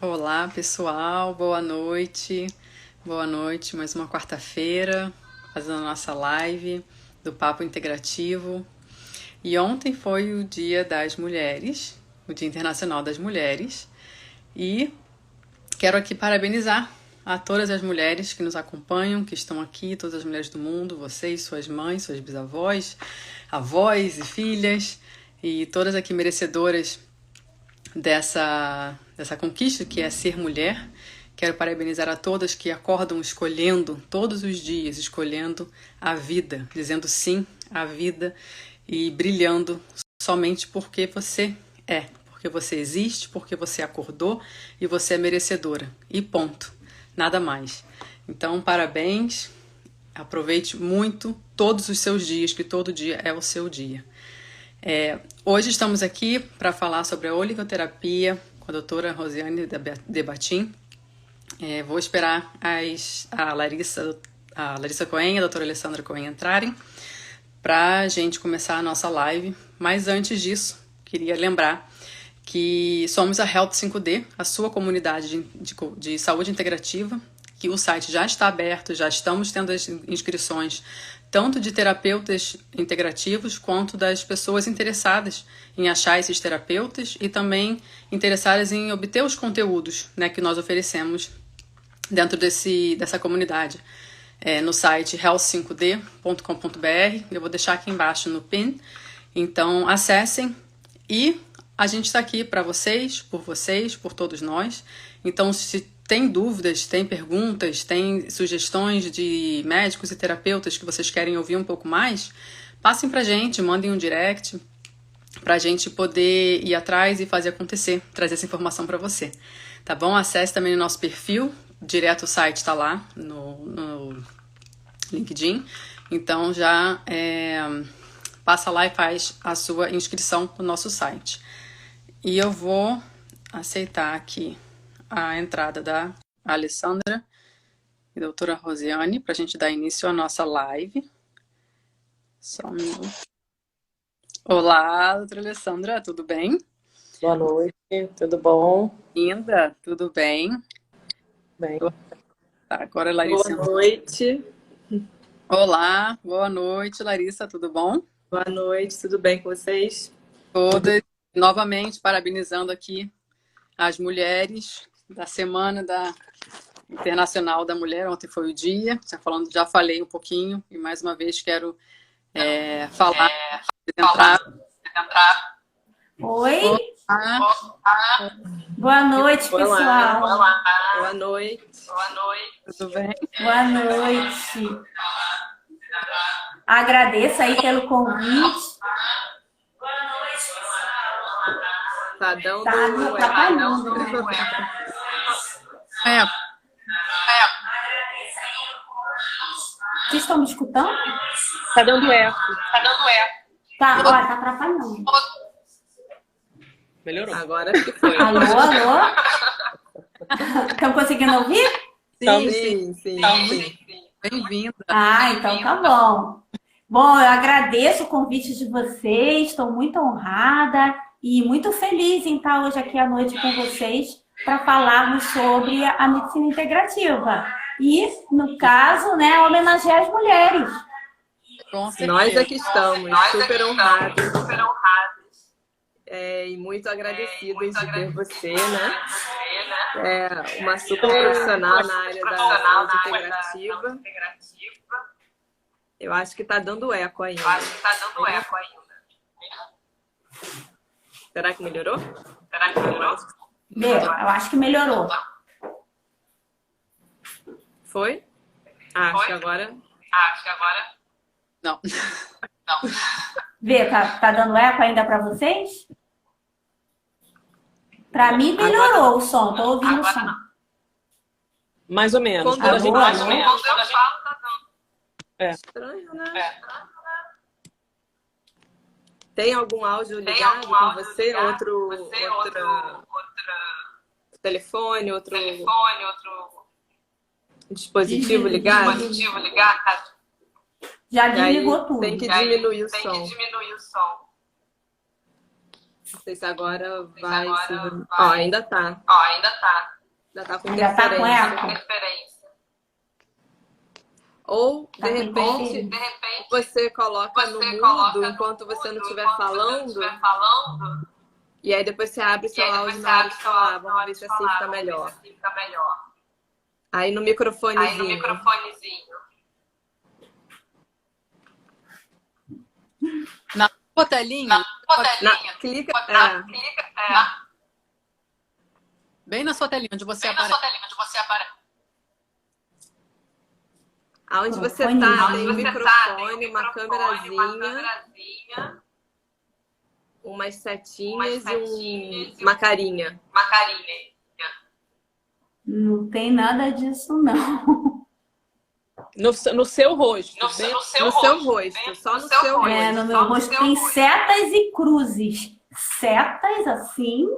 Olá, pessoal, boa noite. Boa noite, mais uma quarta-feira, fazendo a nossa live do Papo Integrativo. E ontem foi o Dia das Mulheres, o Dia Internacional das Mulheres, e quero aqui parabenizar a todas as mulheres que nos acompanham, que estão aqui, todas as mulheres do mundo, vocês, suas mães, suas bisavós, avós e filhas, e todas aqui merecedoras dessa conquista que é ser mulher. Quero parabenizar a todas que acordam escolhendo, todos os dias, escolhendo a vida, dizendo sim à vida e brilhando somente porque você é, porque você existe, porque você acordou e você é merecedora. E ponto. Nada mais. Então, parabéns. Aproveite muito todos os seus dias, que todo dia é o seu dia. Hoje estamos aqui para falar sobre a oligoterapia com a doutora Rosiane Debatim. Vou esperar a Larissa Cohen e a doutora Alessandra Cohen entrarem para a gente começar a nossa live. Mas antes disso, queria lembrar que somos a Health 5D, a sua comunidade de saúde integrativa, que o site já está aberto, já estamos tendo as inscrições tanto de terapeutas integrativos quanto das pessoas interessadas em achar esses terapeutas e também interessadas em obter os conteúdos, né, que nós oferecemos dentro dessa comunidade. No site health5d.com.br, eu vou deixar aqui embaixo no pin, então acessem e a gente está aqui para vocês, por todos nós. Então, se tem dúvidas, tem perguntas, tem sugestões de médicos e terapeutas que vocês querem ouvir um pouco mais, passem pra gente, mandem um direct pra gente poder ir atrás e fazer acontecer, trazer essa informação para você. Tá bom? Acesse também o nosso perfil, direto o site está lá no LinkedIn. Então já passa lá e faz a sua inscrição no nosso site. E eu vou aceitar aqui a entrada da Alessandra e da doutora Rosiane para a gente dar início à nossa live. Só um minuto. Olá, doutora Alessandra, tudo bem? Boa noite, tudo bom? Linda, tudo bem? Bem. Tá, agora a Larissa. Boa noite. Olá, boa noite, Larissa, tudo bom? Boa noite, tudo bem com vocês? Todas, novamente, parabenizando aqui as mulheres da Semana Internacional da Mulher. Ontem foi o dia, já falei um pouquinho e mais uma vez quero falar, apresentar. Oi? Olá. Boa noite, pessoal. Boa noite. Tudo bem? Boa noite. Agradeço aí pelo convite. Tá dando Tá me atrapalhando, né? Vocês estão me escutando? Tá dando eco. Tá, olha, tá atrapalhando. Melhorou. Agora acho que foi. Alô, alô? Estão conseguindo ouvir? Sim. Bem-vinda. Então tá bom. Bom, eu agradeço o convite de vocês, estou muito honrada e muito feliz em estar hoje aqui à noite com vocês para falarmos sobre a medicina integrativa. E, no caso, né, homenagear as mulheres. Nós aqui estamos, super honrados. E muito agradecidos de ver você, né? Uma super profissional na área da saúde integrativa. Eu acho que tá dando eco ainda. Será que melhorou? Eu acho que melhorou. Foi? Acho que agora... Não. Vê, tá dando eco ainda para vocês? Para mim melhorou o som, tô ouvindo o som. Mais ou menos. Quando a gente mais ou menos. tá dando. Estranho, né? Tem algum áudio ligado com você? Outro telefone, outro dispositivo ligado? Já desligou tudo. Tem que diminuir o som. Não sei se agora vai. Ó, ainda tá. Ainda tá com Ainda tá com interferência. eco? Ou, Tá de com repente, interferência. você coloca no mudo enquanto você não estiver falando. E aí depois você abre o seu áudio na hora de falar. Vamos ver se assim fica melhor. Aí no microfonezinho. Na sua telinha, Clica. bem na sua telinha, onde você aparece. Aonde você tá, tem um microfone, uma câmerazinha, umas setinhas e uma carinha. Não tem nada disso, não. No seu rosto. No seu rosto, só no seu rosto. É, no meu rosto tem setas e cruzes. Setas assim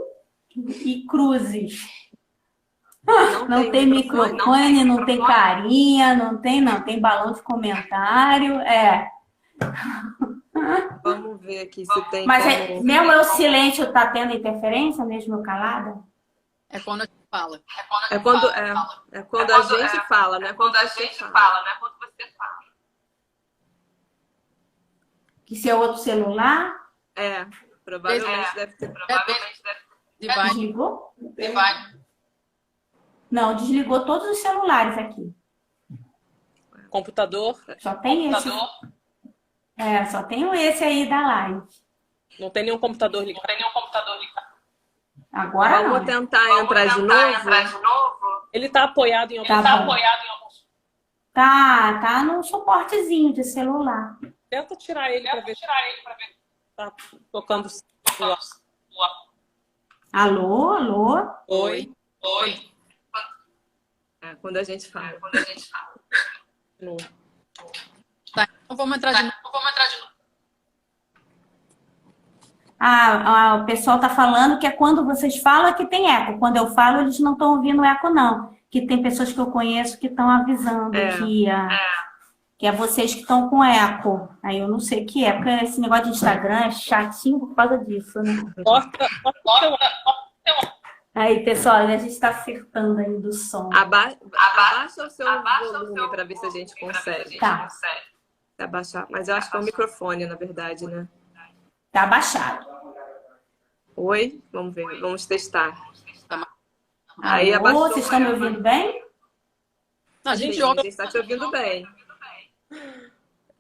e cruzes. Não tem microfone, não tem carinha, não tem balão de comentário. Vamos ver aqui se tem. Mas mesmo eu silêncio tá tendo interferência, mesmo eu calada? É quando a gente fala. É quando a gente fala, né? Quando você fala. Que se é outro celular? Provavelmente deve ter. Desligou? Não, desligou todos os celulares aqui. Computador? Só tem esse. Só tenho esse aí da live. Não tem nenhum computador ligado. Agora Vamos não. tentar entrar de novo? Ele tá apoiado em algum Tá no suportezinho de celular. Tenta tirar ele pra ver. Tá tocando. Alô? Oi. Quando a gente fala. Tá, então vamos entrar de novo. O pessoal tá falando que é quando vocês falam que tem eco. Quando eu falo, eles não estão ouvindo eco, não. Que tem pessoas que eu conheço que estão avisando que é vocês que estão com eco. Aí eu não sei o que é, porque esse negócio de Instagram é chatinho por causa disso, né? Corta. Aí, pessoal, a gente está acertando aí do som. Abaixa o seu volume para ver se a gente consegue. Tá. Abaixar. Mas eu acho que é o microfone, na verdade, né? Tá abaixado. Oi? Vamos ver. Vamos testar. Aí, vocês estão me ouvindo bem? Não, a gente Sim, ouve. a gente está te ouvindo bem.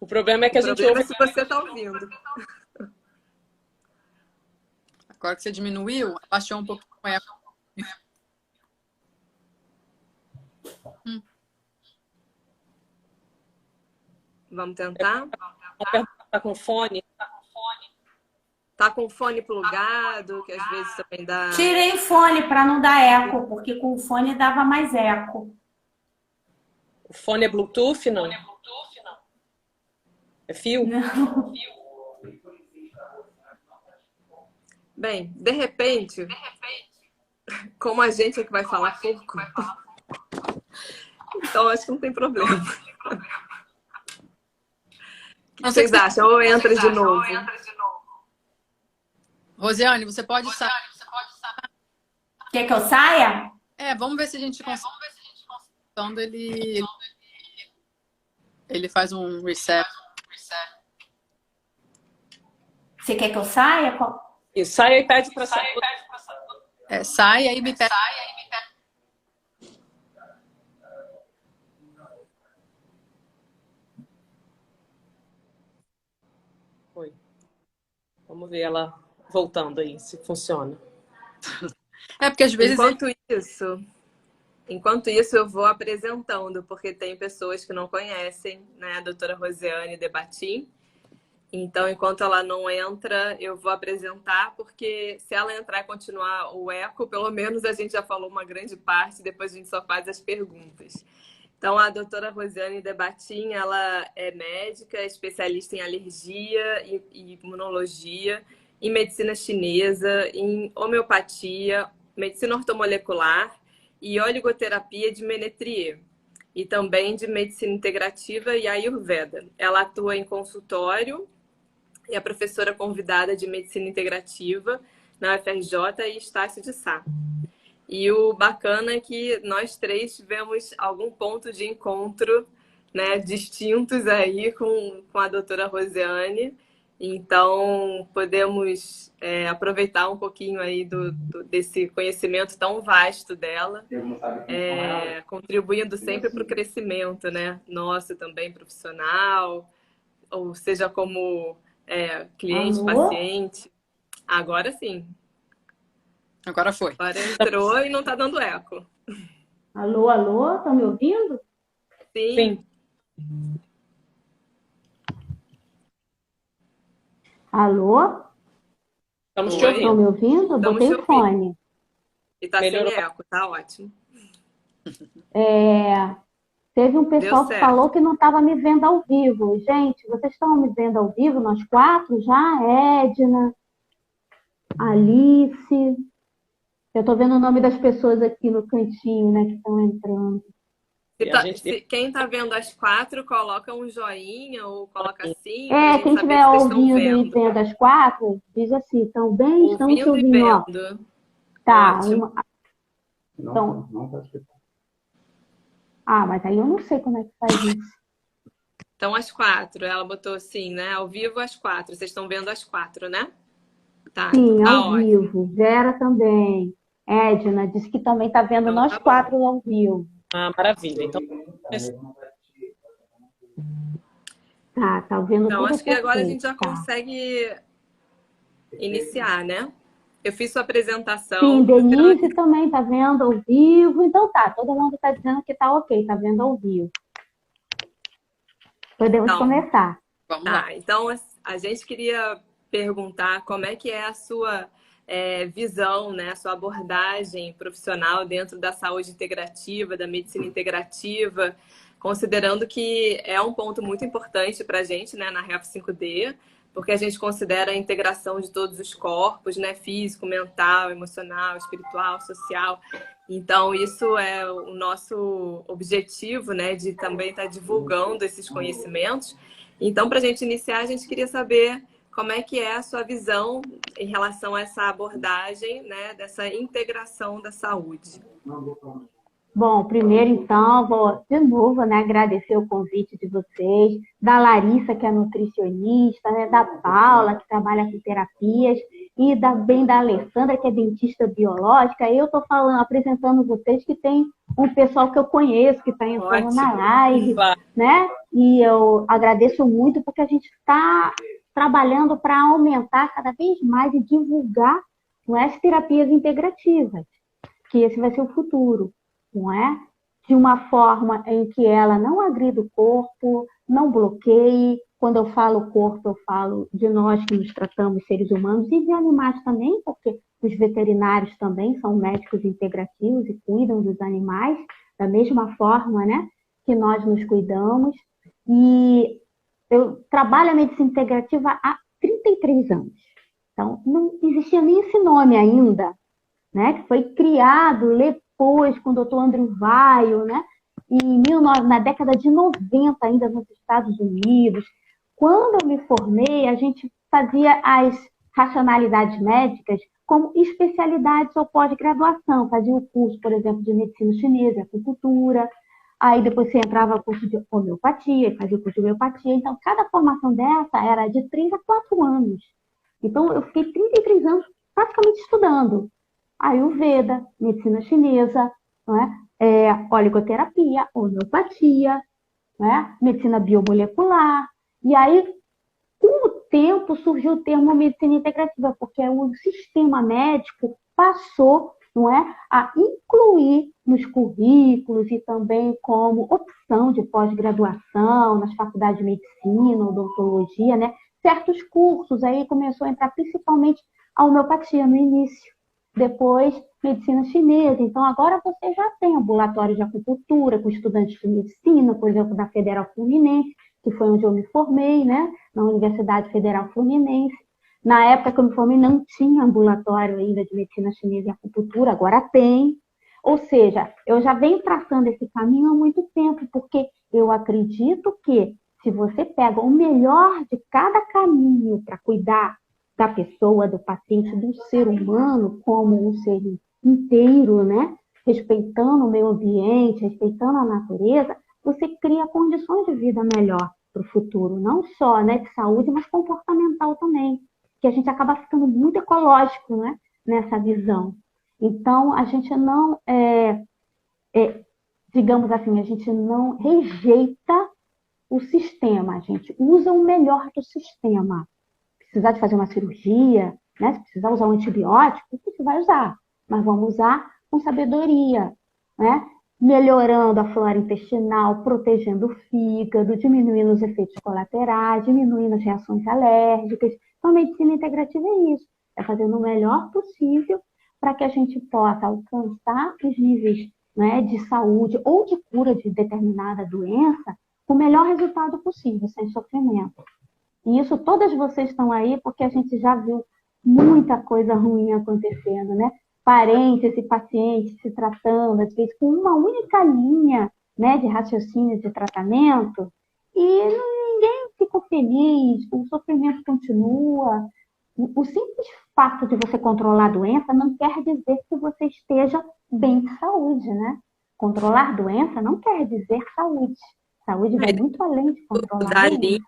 O problema é que a gente ouve se você está ouvindo. Agora que você diminuiu, abaixou um pouquinho o eco. Vamos tentar? Tá com fone? Tá com o fone plugado, que às vezes também dá... Tirei o fone para não dar eco, porque com o fone dava mais eco. O fone é Bluetooth, não? É fio? Não. Bem, de repente, como a gente é que vai falar pouco, então acho que não tem problema. O que vocês acham? Ou entra de novo? Rosiane, você pode sair. Quer que eu saia? Vamos ver se a gente consegue. Então, ele faz um reset. Você quer que eu saia? E sai e pede para sair. Sai aí me pede. Oi. Vamos ver ela voltando aí, se funciona. Porque às vezes... Enquanto isso, eu vou apresentando, porque tem pessoas que não conhecem, né, a doutora Rosiane Debatim. Então, enquanto ela não entra, eu vou apresentar, porque se ela entrar e continuar o eco, pelo menos a gente já falou uma grande parte, depois a gente só faz as perguntas. Então, a doutora Rosiane Debatim, ela é médica, especialista em alergia e imunologia, em medicina chinesa, em homeopatia, medicina ortomolecular e oligoterapia de Ménetrier, e também de medicina integrativa e Ayurveda. Ela atua em consultório e é professora convidada de medicina integrativa na UFRJ e Estácio de Sá. E o bacana é que nós três tivemos algum ponto de encontro, né, distintos aí com a doutora Rosiane. Então, podemos aproveitar um pouquinho aí desse conhecimento tão vasto dela, contribuindo sempre para o crescimento, né, nosso também profissional, ou seja, como cliente, Alô? paciente. Agora sim. Agora foi. Agora entrou e não está dando eco. Alô, alô? Estão me ouvindo? Sim. Sim. Alô? Estamos te Oi. Estão ouvindo. me ouvindo? Estamos Botei te o ouvindo. fone. E tá Melhorou. sem eco, tá ótimo. Teve um pessoal que certo. falou que não estava me vendo ao vivo. Gente, vocês estão me vendo ao vivo, nós quatro já? Edna, Alice. Eu estou vendo o nome das pessoas aqui no cantinho, né, que estão entrando. Quem tá vendo as 4, coloca um joinha ou coloca assim. Quem estiver ouvindo e vendo as 4, diz assim, estão bem? Estamos te ouvindo e ouvindo, ó. vendo. Tá. Ótimo. Então, mas aí eu não sei como é que faz isso. Então, às 4, ela botou assim, né? Ao vivo às 4. Vocês estão vendo às 4, né? Tá. Sim, tá ao vivo. Vera também. Edna disse que também está vendo Então, nós tá bom. 4 ao vivo. Ah, maravilha. Então, Tá vendo Então, tudo acho que agora a gente já perfeito, tá. consegue iniciar, né? Eu fiz sua apresentação. Sim, Denise também está vendo ao vivo. Então tá, todo mundo está dizendo que tá ok, está vendo ao vivo. Podemos começar. Vamos lá. Então a gente queria perguntar como é que é a sua visão, né, a sua abordagem profissional dentro da saúde integrativa, da medicina integrativa, considerando que é um ponto muito importante para a gente, né, na REF 5D, porque a gente considera a integração de todos os corpos, né, físico, mental, emocional, espiritual, social. Então, isso é o nosso objetivo, né, de também estar divulgando esses conhecimentos. Então, para a gente iniciar, a gente queria saber como é que é a sua visão em relação a essa abordagem, né, dessa integração da saúde. Bom, primeiro, então, vou de novo, né, agradecer o convite de vocês, da Larissa, que é nutricionista, né, da Paula, que trabalha com terapias, e da Alessandra, que é dentista biológica. Eu estou apresentando vocês que tem um pessoal que eu conheço, que está entrando na live, né? E eu agradeço muito porque a gente está trabalhando para aumentar cada vez mais e divulgar, não é, as terapias integrativas, que esse vai ser o futuro, não é? De uma forma em que ela não agrida o corpo, não bloqueie. Quando eu falo corpo, eu falo de nós que nos tratamos, seres humanos, e de animais também, porque os veterinários também são médicos integrativos e cuidam dos animais da mesma forma, né, que nós nos cuidamos. E eu trabalho a medicina integrativa há 33 anos. Então, não existia nem esse nome ainda, né, que foi criado depois com o Dr. Andrew Weil, né, na década de 90, ainda nos Estados Unidos. Quando eu me formei, a gente fazia as racionalidades médicas como especialidades ou pós-graduação. Fazia o curso, por exemplo, de medicina chinesa, acupuntura. Aí depois você entrava no curso de homeopatia, fazia o curso de homeopatia. Então, cada formação dessa era de 3 a 4 anos. Então, eu fiquei 33 anos praticamente estudando Ayurveda, medicina chinesa, não é? Oligoterapia, homeopatia, né? Medicina biomolecular. E aí, com o tempo, surgiu o termo medicina integrativa, porque o sistema médico passou, não é, a incluir nos currículos e também como opção de pós-graduação nas faculdades de medicina, odontologia, né? Certos cursos. Aí começou a entrar principalmente a homeopatia no início. Depois, medicina chinesa. Então, agora você já tem ambulatório de acupuntura com estudantes de medicina, por exemplo, da Federal Fluminense, que foi onde eu me formei, né? Na Universidade Federal Fluminense. Na época que eu me formei, não tinha ambulatório ainda de medicina chinesa e acupuntura, agora tem. Ou seja, eu já venho traçando esse caminho há muito tempo, porque eu acredito que se você pega o melhor de cada caminho para cuidar da pessoa, do paciente, do ser humano como um ser inteiro, né? Respeitando o meio ambiente, respeitando a natureza, você cria condições de vida melhor para o futuro, não só, né, de saúde, mas comportamental também, que a gente acaba ficando muito ecológico, né, nessa visão. Então, a gente não, digamos assim, a gente não rejeita o sistema, a gente usa o melhor do sistema. Precisar de fazer uma cirurgia, né, se precisar usar um antibiótico, a gente vai usar, mas vamos usar com sabedoria, né? Melhorando a flora intestinal, protegendo o fígado, diminuindo os efeitos colaterais, diminuindo as reações alérgicas. Então, a medicina integrativa é isso, é fazendo o melhor possível para que a gente possa alcançar os níveis, né, de saúde ou de cura de determinada doença com o melhor resultado possível, sem sofrimento. E isso, todas vocês estão aí porque a gente já viu muita coisa ruim acontecendo, né? Parentes e pacientes se tratando, às vezes, com uma única linha, né, de raciocínio de tratamento, e ninguém ficou feliz, o sofrimento continua. O simples fato de você controlar a doença não quer dizer que você esteja bem de saúde, né? Controlar a doença não quer dizer saúde. Saúde vai muito além de controlar a doença.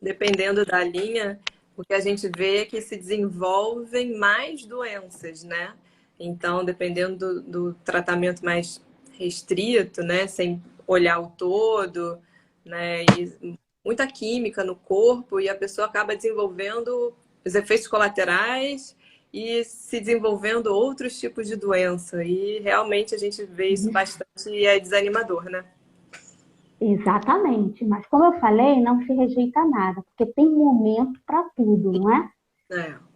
Dependendo da linha, o que a gente vê é que se desenvolvem mais doenças, né? Então, dependendo do tratamento mais restrito, né? Sem olhar o todo, né? E muita química no corpo e a pessoa acaba desenvolvendo os efeitos colaterais e se desenvolvendo outros tipos de doença. E realmente a gente vê isso bastante e é desanimador, né? Exatamente, mas como eu falei, não se rejeita nada, porque tem momento para tudo, não é?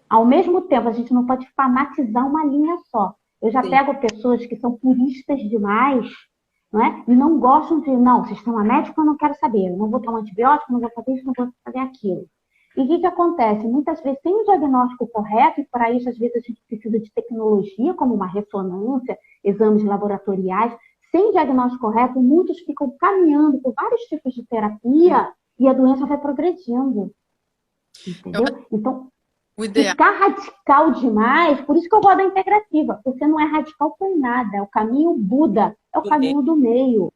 Ao mesmo tempo, a gente não pode fanatizar uma linha só. Eu já pego pessoas que são puristas demais, não é? E não gostam de, não, sistema médico eu não quero saber, eu não vou tomar antibiótico, não vou fazer isso, não vou fazer aquilo. E o que acontece? Muitas vezes tem um diagnóstico correto, e para isso, às vezes, a gente precisa de tecnologia, como uma ressonância, exames laboratoriais. Sem diagnóstico correto, muitos ficam caminhando por vários tipos de terapia e a doença vai progredindo. Entendeu? Então, ficar radical demais, por isso que eu gosto da integrativa. Você não é radical por nada, é o caminho Buda, é o caminho do meio.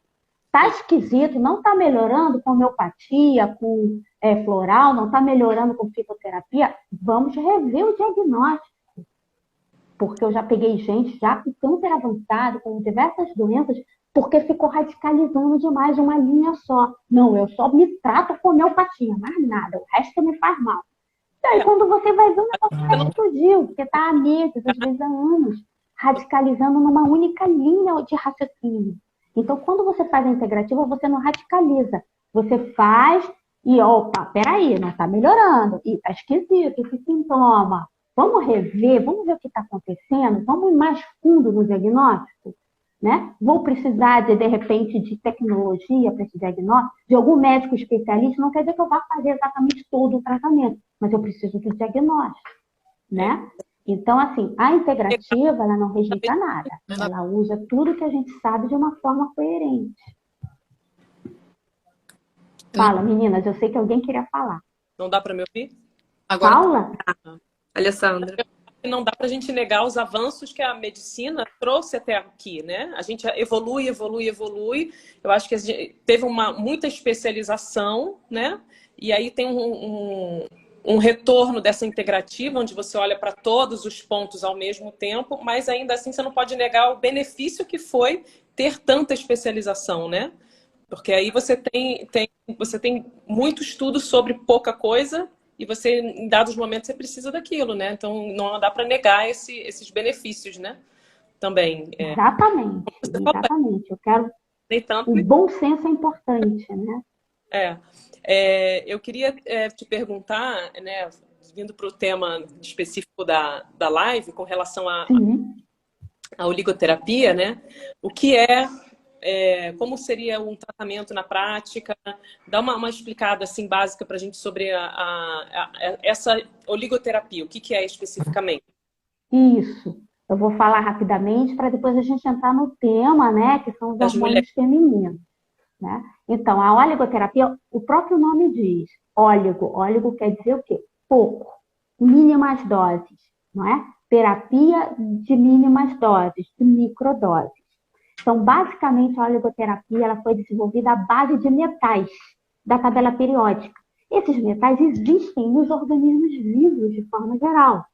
Tá esquisito, não tá melhorando com homeopatia, com floral, não tá melhorando com fitoterapia, vamos rever o diagnóstico. Porque eu já peguei gente já com câncer avançado, com diversas doenças, porque ficou radicalizando demais uma linha só. Não, eu só me trato com homeopatia, mais nada, o resto me faz mal. E aí, quando você vai ver, o negócio já explodiu, porque está há meses, às vezes há anos, radicalizando numa única linha de raciocínio. Então, quando você faz a integrativa, você não radicaliza. Você faz e, opa, peraí, não está melhorando, e está esquisito esse sintoma. Vamos rever, vamos ver o que está acontecendo, vamos ir mais fundo no diagnóstico, né? Vou precisar, de repente, de tecnologia para esse diagnóstico, de algum médico especialista, não quer dizer que eu vá fazer exatamente todo o tratamento, mas eu preciso do diagnóstico, né? Então, assim, a integrativa, ela não rejeita nada, ela usa tudo que a gente sabe de uma forma coerente. Fala, meninas, eu sei que alguém queria falar. Não dá para me ouvir? Agora... Paula? Alessandra. Não dá para a gente negar os avanços que a medicina trouxe até aqui, né? A gente evolui. Eu acho que a gente teve muita especialização, né? E aí tem um retorno dessa integrativa, onde você olha para todos os pontos ao mesmo tempo, mas ainda assim você não pode negar o benefício que foi ter tanta especialização, né? Porque aí você tem muito estudo sobre pouca coisa, e você, em dados momentos, você precisa daquilo, né? Então, não dá para negar esses benefícios, né? Também. Exatamente. Eu quero... O bom senso é importante, né? Eu queria te perguntar, né? Vindo para o tema específico da live, com relação à oligoterapia, né? O que como seria um tratamento na prática? Dá uma explicada assim básica para a gente sobre essa oligoterapia, o que é especificamente? Isso. Eu vou falar rapidamente para depois a gente entrar no tema, né, que são os hormônios femininos, né? Então, a oligoterapia, o próprio nome diz, óligo. Óligo quer dizer o quê? Pouco. mínimas doses, não é? Terapia de mínimas doses, de microdoses. Então, basicamente, a oligoterapia ela foi desenvolvida à base de metais da tabela periódica. Esses metais existem nos organismos vivos de forma geral.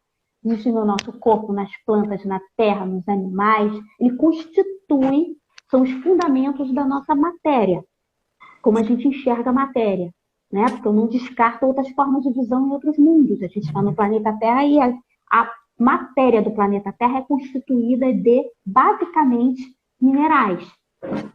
Existem no nosso corpo, nas plantas, na terra, nos animais. Ele constitui, são os fundamentos da nossa matéria, como a gente enxerga a matéria, né? Porque eu não descarto outras formas de visão em outros mundos. A gente está no planeta Terra e a matéria do planeta Terra é constituída de, basicamente, minerais.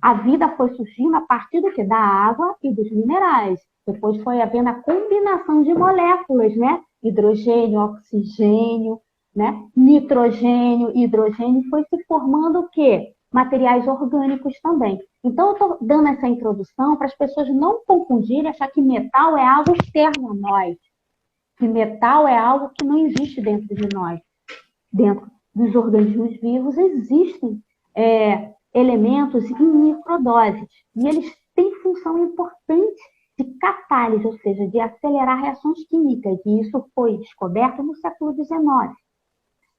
A vida foi surgindo a partir do quê? Da água e dos minerais. Depois foi havendo a combinação de moléculas, né? Hidrogênio, oxigênio, né? Nitrogênio, hidrogênio, foi se formando o quê? Materiais orgânicos também. Então, eu estou dando essa introdução para as pessoas não confundirem, achar que metal é algo externo a nós. Que metal é algo que não existe dentro de nós. Dentro dos organismos vivos existem elementos em microdoses. E eles têm função importante de catálise, ou seja, de acelerar reações químicas. E isso foi descoberto no século XIX.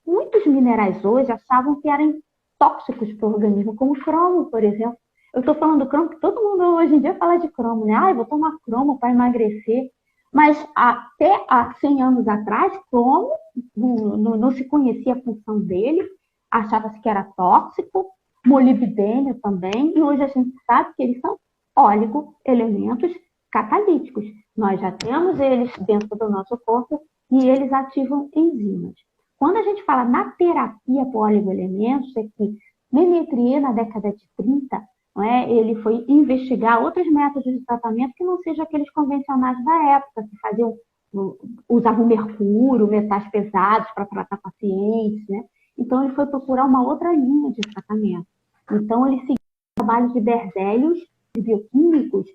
Muitos minerais hoje achavam que eram tóxicos para o organismo, como o cromo, por exemplo. Eu estou falando do cromo, porque todo mundo hoje em dia fala de cromo, né? Ah, eu vou tomar cromo para emagrecer. Mas até há 100 anos atrás, cromo não se conhecia a função dele, achava-se que era tóxico, molibdênio também, e hoje a gente sabe que eles são oligoelementos catalíticos. Nós já temos eles dentro do nosso corpo e eles ativam enzimas. Quando a gente fala na terapia por oligoelementos, é que Ménetrier, na década de 30, não é, ele foi investigar outros métodos de tratamento que não sejam aqueles convencionais da época, que usavam mercúrio, metais pesados para tratar pacientes, né? Então, ele foi procurar uma outra linha de tratamento. Então, ele seguiu o trabalho de Berzelius, de bioquímicos,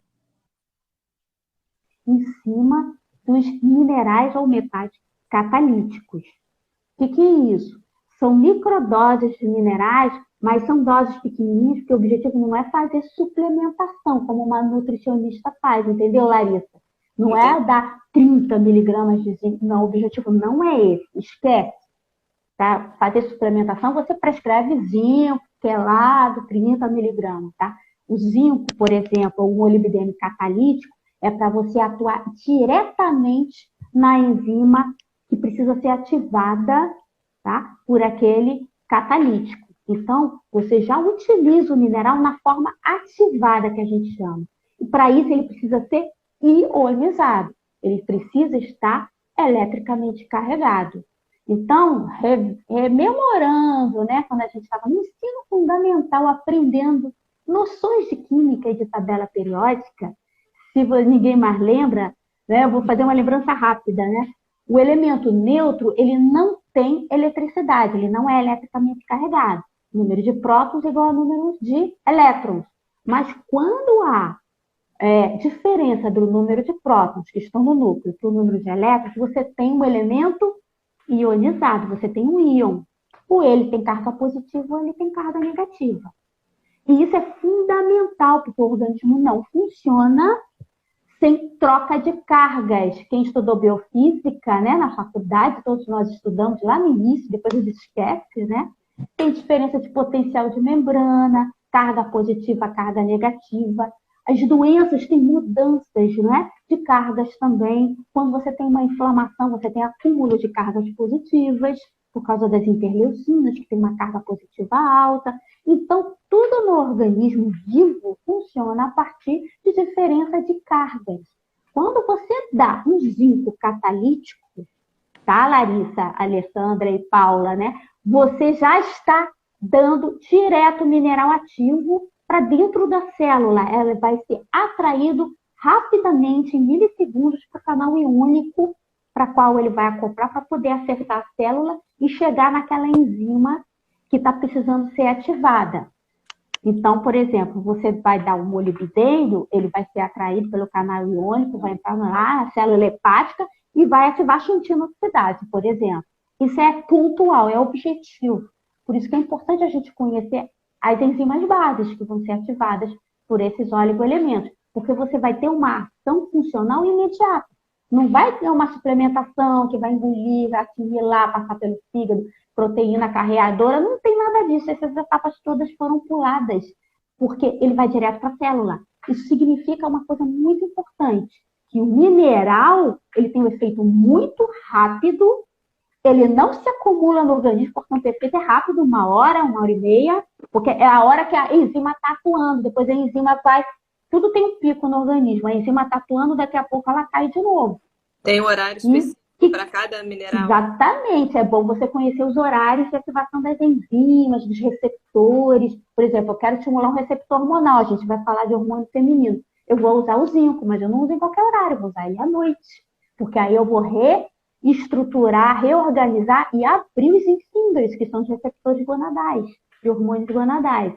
em cima dos minerais ou metais catalíticos. O que é isso? São microdoses de minerais, mas são doses pequenininhas, porque o objetivo não é fazer suplementação, como uma nutricionista faz, entendeu, Larissa? Não é dar 30 miligramas de zinco, não, o objetivo não é esse, esquece. Tá? Fazer suplementação, você prescreve zinco, quelado, 30 miligramas, tá? O zinco, por exemplo, o molibdênio catalítico, é para você atuar diretamente na enzima que precisa ser ativada, tá? Por aquele catalítico. Então, você já utiliza o mineral na forma ativada, que a gente chama. E para isso, ele precisa ser ionizado. Ele precisa estar eletricamente carregado. Então, rememorando, né, quando a gente estava no ensino fundamental, aprendendo noções de química e de tabela periódica, se ninguém mais lembra, né, eu vou fazer uma lembrança rápida, né? O elemento neutro, ele não tem eletricidade, ele não é eletricamente carregado. O número de prótons é igual ao número de elétrons. Mas quando há diferença do número de prótons que estão no núcleo para o número de elétrons, você tem um elemento ionizado, você tem um íon. Ou ele tem carga positiva ou ele tem carga negativa. E isso é fundamental, porque o organismo não funciona sem troca de cargas. Quem estudou biofísica, né, na faculdade, todos nós estudamos lá no início, depois a gente esquece, né? Tem diferença de potencial de membrana, carga positiva, carga negativa. As doenças têm mudanças, né, de cargas também. Quando você tem uma inflamação, você tem acúmulo de cargas positivas, por causa das interleucinas, que tem uma carga positiva alta. Então, tudo no organismo vivo funciona a partir de diferença de cargas. Quando você dá um zinco catalítico, tá, Larissa, Alessandra e Paula, né? Você já está dando direto mineral ativo para dentro da célula. Ela vai ser atraído rapidamente, em milissegundos, para o canal iônico, para qual ele vai acoplar para poder acertar a célula e chegar naquela enzima que está precisando ser ativada. Então, por exemplo, você vai dar o molibdênio, ele vai ser atraído pelo canal iônico, vai entrar lá na célula hepática e vai ativar a xantina oxidase, por exemplo. Isso é pontual, é objetivo. Por isso que é importante a gente conhecer as enzimas bases que vão ser ativadas por esses oligoelementos, porque você vai ter uma ação funcional imediata. Não vai ter uma suplementação que vai engolir, vai assimilar, passar pelo fígado, proteína carreadora, não tem nada disso. Essas etapas todas foram puladas, porque ele vai direto para a célula. Isso significa uma coisa muito importante, que o mineral ele tem um efeito muito rápido, ele não se acumula no organismo, portanto o efeito é rápido, 1 hora e meia, porque é a hora que a enzima está atuando, depois a enzima vai... Tudo tem um pico no organismo, a enzima está atuando, daqui a pouco ela cai de novo. Tem um horário específico para cada mineral. Exatamente, é bom você conhecer os horários de ativação das enzimas, dos receptores. Por exemplo, eu quero estimular um receptor hormonal, a gente vai falar de hormônio feminino. Eu vou usar o zinco, mas eu não uso em qualquer horário, eu vou usar ele à noite. Porque aí eu vou reestruturar, reorganizar e abrir os inhibidores, que são os receptores gonadais, de hormônios gonadais.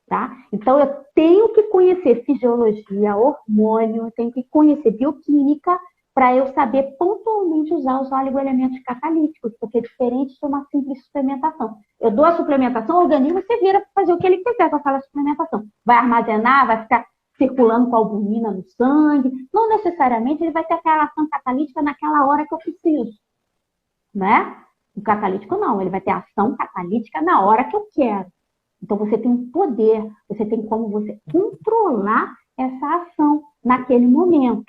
Tá? Então, eu tenho que conhecer fisiologia, hormônio, eu tenho que conhecer bioquímica para eu saber pontualmente usar os oligoelementos catalíticos, porque é diferente de uma simples suplementação. Eu dou a suplementação, o organismo se vira para fazer o que ele quiser com aquela suplementação. Vai armazenar, vai ficar circulando com albumina no sangue. Não necessariamente ele vai ter aquela ação catalítica naquela hora que eu preciso. Né? O catalítico não, ele vai ter ação catalítica na hora que eu quero. Então, você tem um poder, você tem como você controlar essa ação naquele momento.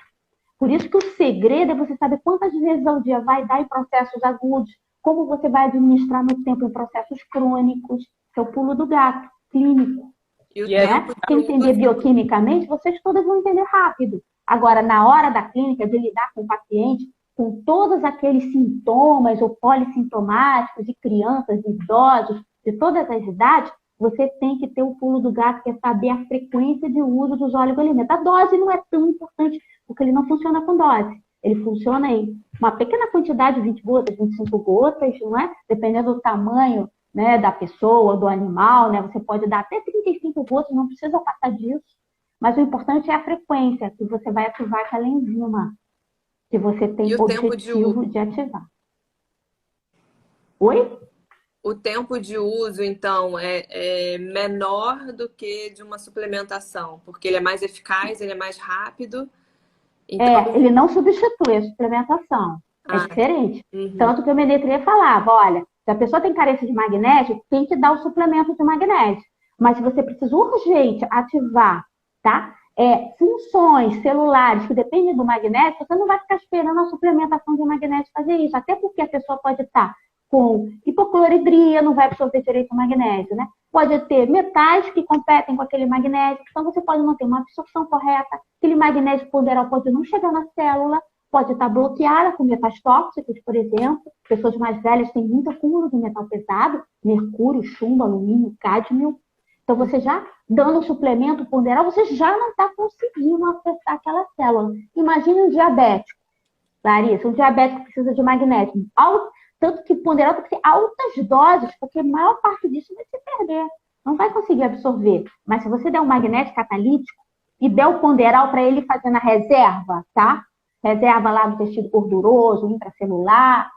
Por isso que o segredo é você saber quantas vezes ao dia vai dar em processos agudos, como você vai administrar no tempo em processos crônicos, que é o pulo do gato, clínico. Né? Se entender bioquimicamente, vocês todas vão entender rápido. Agora, na hora da clínica, de lidar com o paciente, com todos aqueles sintomas ou polissintomáticos de crianças, de idosos, de todas as idades, você tem que ter o pulo do gato, que é saber a frequência de uso dos oligoelementos. A dose não é tão importante, porque ele não funciona com dose. Ele funciona em uma pequena quantidade, 20 gotas, 25 gotas, não é? Dependendo do tamanho, né, da pessoa, do animal, né? Você pode dar até 35 gotas, não precisa passar disso. Mas o importante é a frequência, que você vai ativar aquela enzima, que você tem o objetivo de ativar. Oi? O tempo de uso, então, é menor do que de uma suplementação, porque ele é mais eficaz, ele é mais rápido. Então... ele não substitui a suplementação. É diferente. Tanto que o Menetria falava, olha, se a pessoa tem carência de magnésio, tem que dar o suplemento de magnésio. Mas se você precisa urgente ativar, tá? Funções celulares que dependem do magnésio, você não vai ficar esperando a suplementação de magnésio fazer isso. Até porque a pessoa pode estar com hipocloridria, não vai absorver direito o magnésio, né? Pode ter metais que competem com aquele magnésio, então você pode não ter uma absorção correta, aquele magnésio ponderal pode não chegar na célula, pode estar bloqueada com metais tóxicos, por exemplo. Pessoas mais velhas têm muito acúmulo de metal pesado, mercúrio, chumbo, alumínio, cádmio. Então, você já dando o suplemento ponderal, você já não está conseguindo acessar aquela célula. Imagine um diabético, Larissa, um diabético precisa de magnésio. Tanto que ponderal tem que ser altas doses, porque a maior parte disso vai se perder. Não vai conseguir absorver. Mas se você der um magnésio catalítico e der o ponderal para ele fazer na reserva, tá? Reserva lá do tecido gorduroso, intracelular.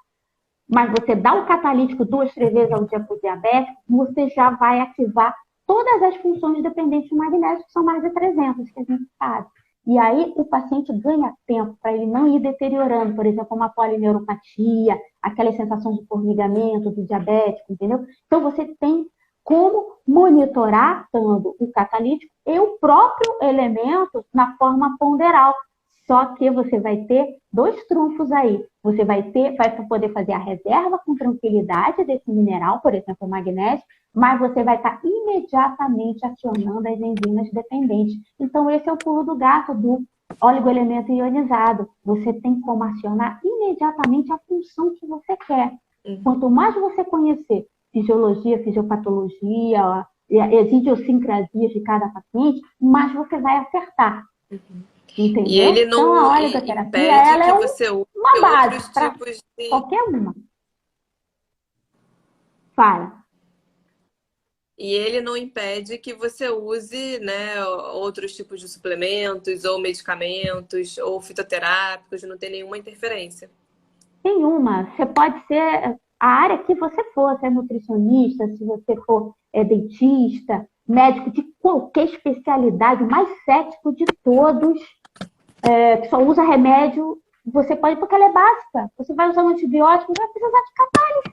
Mas você dá o catalítico 2, 3 vezes ao dia para o diabético, você já vai ativar todas as funções dependentes de magnésio, que são mais de 300, que a gente sabe. E aí o paciente ganha tempo para ele não ir deteriorando, por exemplo, uma polineuropatia, aquelas sensações de formigamento do diabético, entendeu? Então você tem como monitorar tanto o catalítico e o próprio elemento na forma ponderal. Só que você vai ter 2 trunfos aí. Você vai poder fazer a reserva com tranquilidade desse mineral, por exemplo, o magnésio, mas você vai estar imediatamente acionando as enzimas dependentes. Então, esse é o pulo do gato do oligoelemento ionizado. Você tem como acionar imediatamente a função que você quer. Quanto mais você conhecer fisiologia, fisiopatologia, as idiosincrasias de cada paciente, mais você vai acertar. Entendeu? E ele não então, a oligoterapia, ela é uma base para qualquer uma. Fala. E ele não impede que você use, né, outros tipos de suplementos, ou medicamentos, ou fitoterápicos, não tem nenhuma interferência. Nenhuma. Você pode ser a área que você for, se é nutricionista, se você for dentista, médico de qualquer especialidade, o mais cético de todos, que só usa remédio você pode, porque ela é básica. Você vai usar um antibiótico, vai precisar de catálise.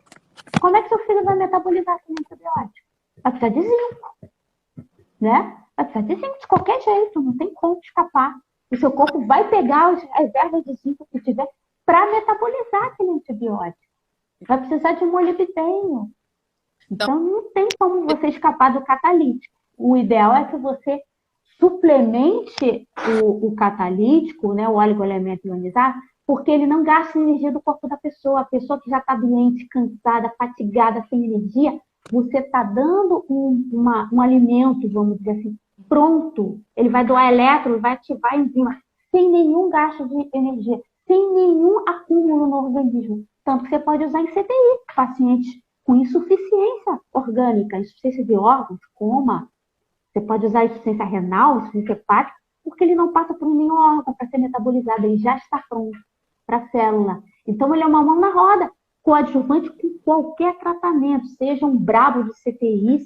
Como é que seu filho vai metabolizar esse antibiótico? Vai precisar de zinco, né? Vai precisar de zinco de qualquer jeito, não tem como escapar. O seu corpo vai pegar as ervas de zinco que tiver para metabolizar aquele antibiótico. Vai precisar de molibdênio. Então, não tem como você escapar do catalítico. O ideal é que você suplemente o catalítico, né, o oligoelemento ionizado, porque ele não gasta energia do corpo da pessoa. A pessoa que já está doente, cansada, fatigada, sem energia, você está dando um alimento, vamos dizer assim, pronto. Ele vai doar elétron, vai ativar a enzima, sem nenhum gasto de energia, sem nenhum acúmulo no organismo. Tanto que você pode usar em CTI, pacientes com insuficiência orgânica, insuficiência de órgãos, coma. Você pode usar insuficiência renal, insuficiência hepática, porque ele não passa por nenhum órgão para ser metabolizado, ele já está pronto para a célula. Então, ele é uma mão na roda, coadjuvante com qualquer tratamento, seja um brabo de CTI,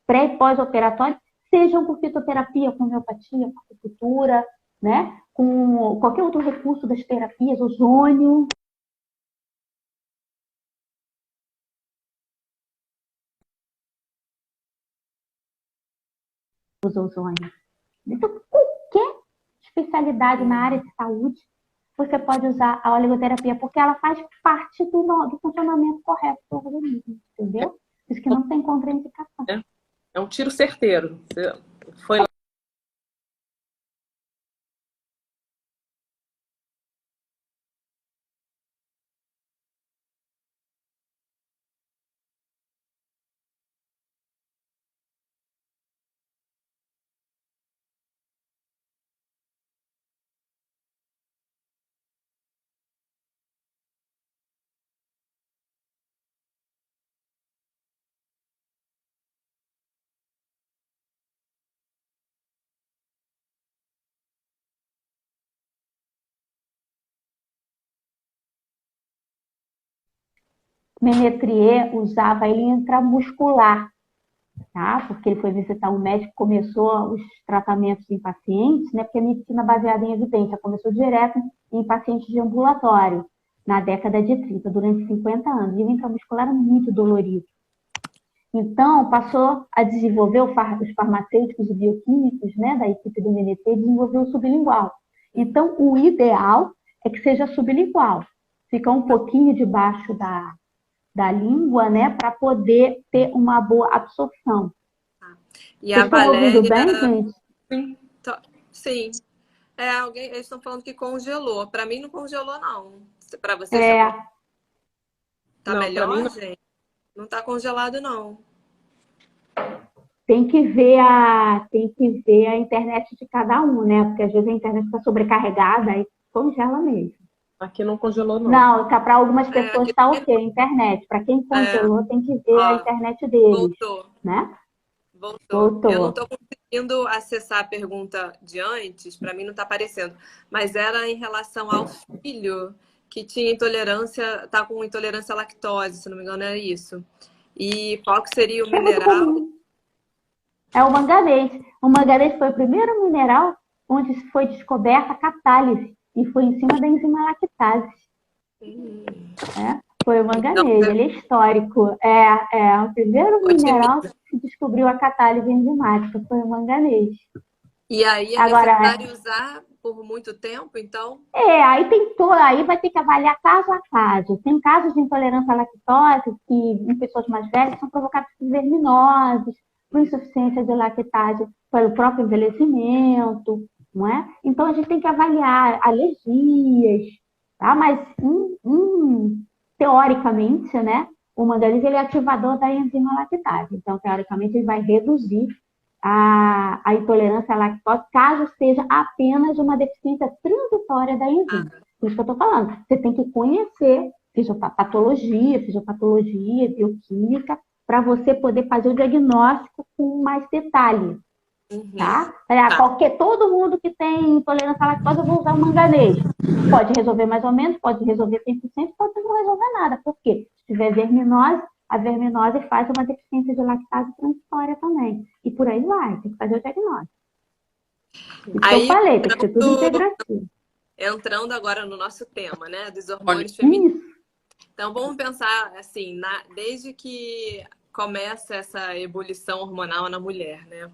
pré e pós-operatório, sejam com fitoterapia, com homeopatia, com acupuntura, né? Com qualquer outro recurso das terapias, ozônio. Ozônio. Então, qualquer especialidade na área de saúde, você pode usar a oligoterapia, porque ela faz parte do funcionamento correto do organismo, entendeu? Isso que não tem contraindicação. É um tiro certeiro. Você foi lá. Ménetrier usava ele intramuscular, tá? Porque ele foi visitar um médico, começou os tratamentos em pacientes, né? Porque a medicina baseada em evidência começou direto em pacientes de ambulatório, na década de 30, durante 50 anos. E o intramuscular é muito dolorido. Então, passou a desenvolver os farmacêuticos e bioquímicos, né, da equipe do Ménetrier, desenvolveu o sublingual. Então, o ideal é que seja sublingual. Fica um pouquinho debaixo da língua, né, para poder ter uma boa absorção. E Vocês a estão ouvindo Valéria... bem, gente? Sim. Eles estão falando que congelou. Para mim não congelou, não. Para você tá Não, melhor, pra mim não. gente? Não tá congelado, não. Tem que ver a internet de cada um, né? Porque às vezes a internet está sobrecarregada e congela mesmo. Aqui não congelou, não. Não, tá, para algumas pessoas aqui está ok, a internet. Para quem congelou, tem que ver a internet deles. Voltou. Né? Voltou. Eu não estou conseguindo acessar a pergunta de antes, para mim não está aparecendo. Mas era em relação ao filho que tinha intolerância, tá com intolerância à lactose, se não me engano, era isso. E qual que seria o mineral? É o manganês. O manganês foi o primeiro mineral onde foi descoberta a catálise. E foi em cima da enzima lactase. Foi o manganês, ele é histórico. O primeiro mineral que descobriu a catálise enzimática foi o manganês. E aí é necessário usar por muito tempo, então? Aí vai ter que avaliar caso a caso. Tem casos de intolerância à lactose que em pessoas mais velhas são provocados por verminoses, por insuficiência de lactase, pelo próprio envelhecimento, não é? Então a gente tem que avaliar alergias, tá? Mas teoricamente, né, o manganês ele é ativador da enzima lactase. Então, teoricamente, ele vai reduzir a intolerância à lactose, caso seja apenas uma deficiência transitória da enzima. Por isso que eu estou falando. Você tem que conhecer fisiopatologia, bioquímica, para você poder fazer o diagnóstico com mais detalhe. Tá? Todo mundo que tem intolerância à lactose, eu vou usar o manganês. Pode resolver mais ou menos, pode resolver 100%, pode não resolver nada. Por quê? Se tiver verminose, a verminose faz uma deficiência de lactase transitória também. E por aí vai, tem que fazer o diagnóstico. Isso que eu falei, tem que ser tudo integrativo. entrando agora no nosso tema, né, dos hormônios femininos. Então, vamos pensar assim, desde que começa essa ebulição hormonal na mulher, né?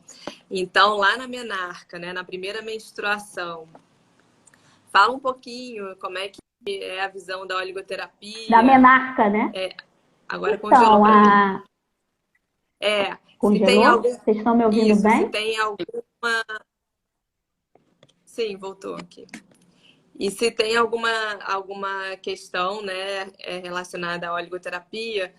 Então, lá na menarca, né, na primeira menstruação, fala um pouquinho como é que é a visão da oligoterapia. Da menarca, né? Agora então, congelou pra mim. Congelou? Se tem algum... Vocês estão me ouvindo bem? Se tem alguma... Sim, voltou aqui. E se tem alguma questão, né, relacionada à oligoterapia,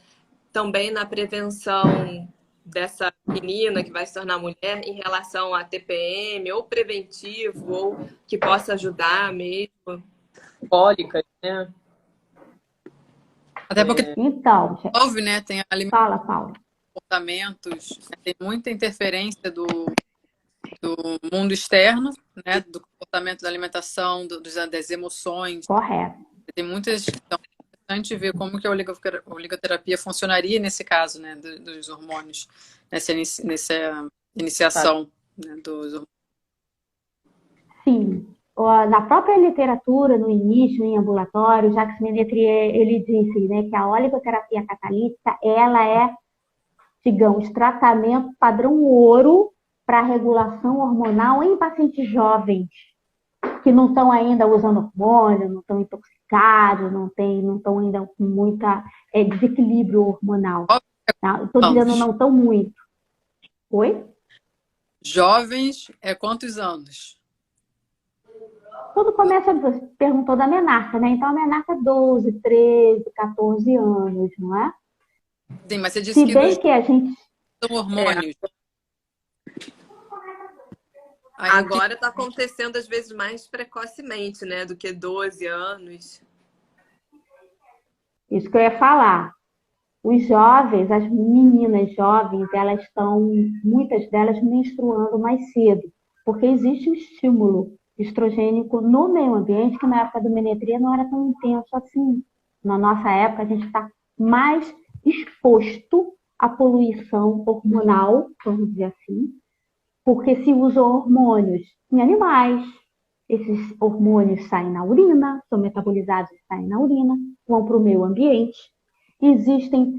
também na prevenção dessa menina que vai se tornar mulher em relação à TPM, ou preventivo, ou que possa ajudar mesmo. Cólicas, né? Até porque Então, envolve, né? Tem fala, Paula. comportamentos, tem muita interferência do mundo externo, né? Do comportamento da alimentação, das emoções. Correto. Tem muitas. Então, é interessante ver como que a oligoterapia funcionaria nesse caso, né? Dos hormônios, nessa iniciação, né, dos hormônios. Sim. Na própria literatura, no início, em ambulatório, Jacques Ménetrier, ele disse, né, que a oligoterapia catalítica, ela é, digamos, tratamento padrão ouro para regulação hormonal em pacientes jovens, que não estão ainda usando hormônio, não estão intoxicados, não estão ainda com muita desequilíbrio hormonal. Tá? Estou dizendo não estão muito. Oi? Jovens, quantos anos? Tudo começa, você perguntou da menarca, né? Então a menarca é 12, 13, 14 anos, não é? Sim, mas você disse Se bem que a gente... São hormônios. Agora está acontecendo às vezes mais precocemente, né? Do que 12 anos. Isso que eu ia falar. Os jovens, as meninas jovens, elas estão, muitas delas, menstruando mais cedo, porque existe um estímulo estrogênico no meio ambiente, que na época do Ménetrier não era tão intenso assim. Na nossa época, a gente está mais exposto à poluição hormonal, vamos dizer assim, porque se usam hormônios em animais. Esses hormônios saem na urina, são metabolizados e saem na urina, vão para o meio ambiente. Existem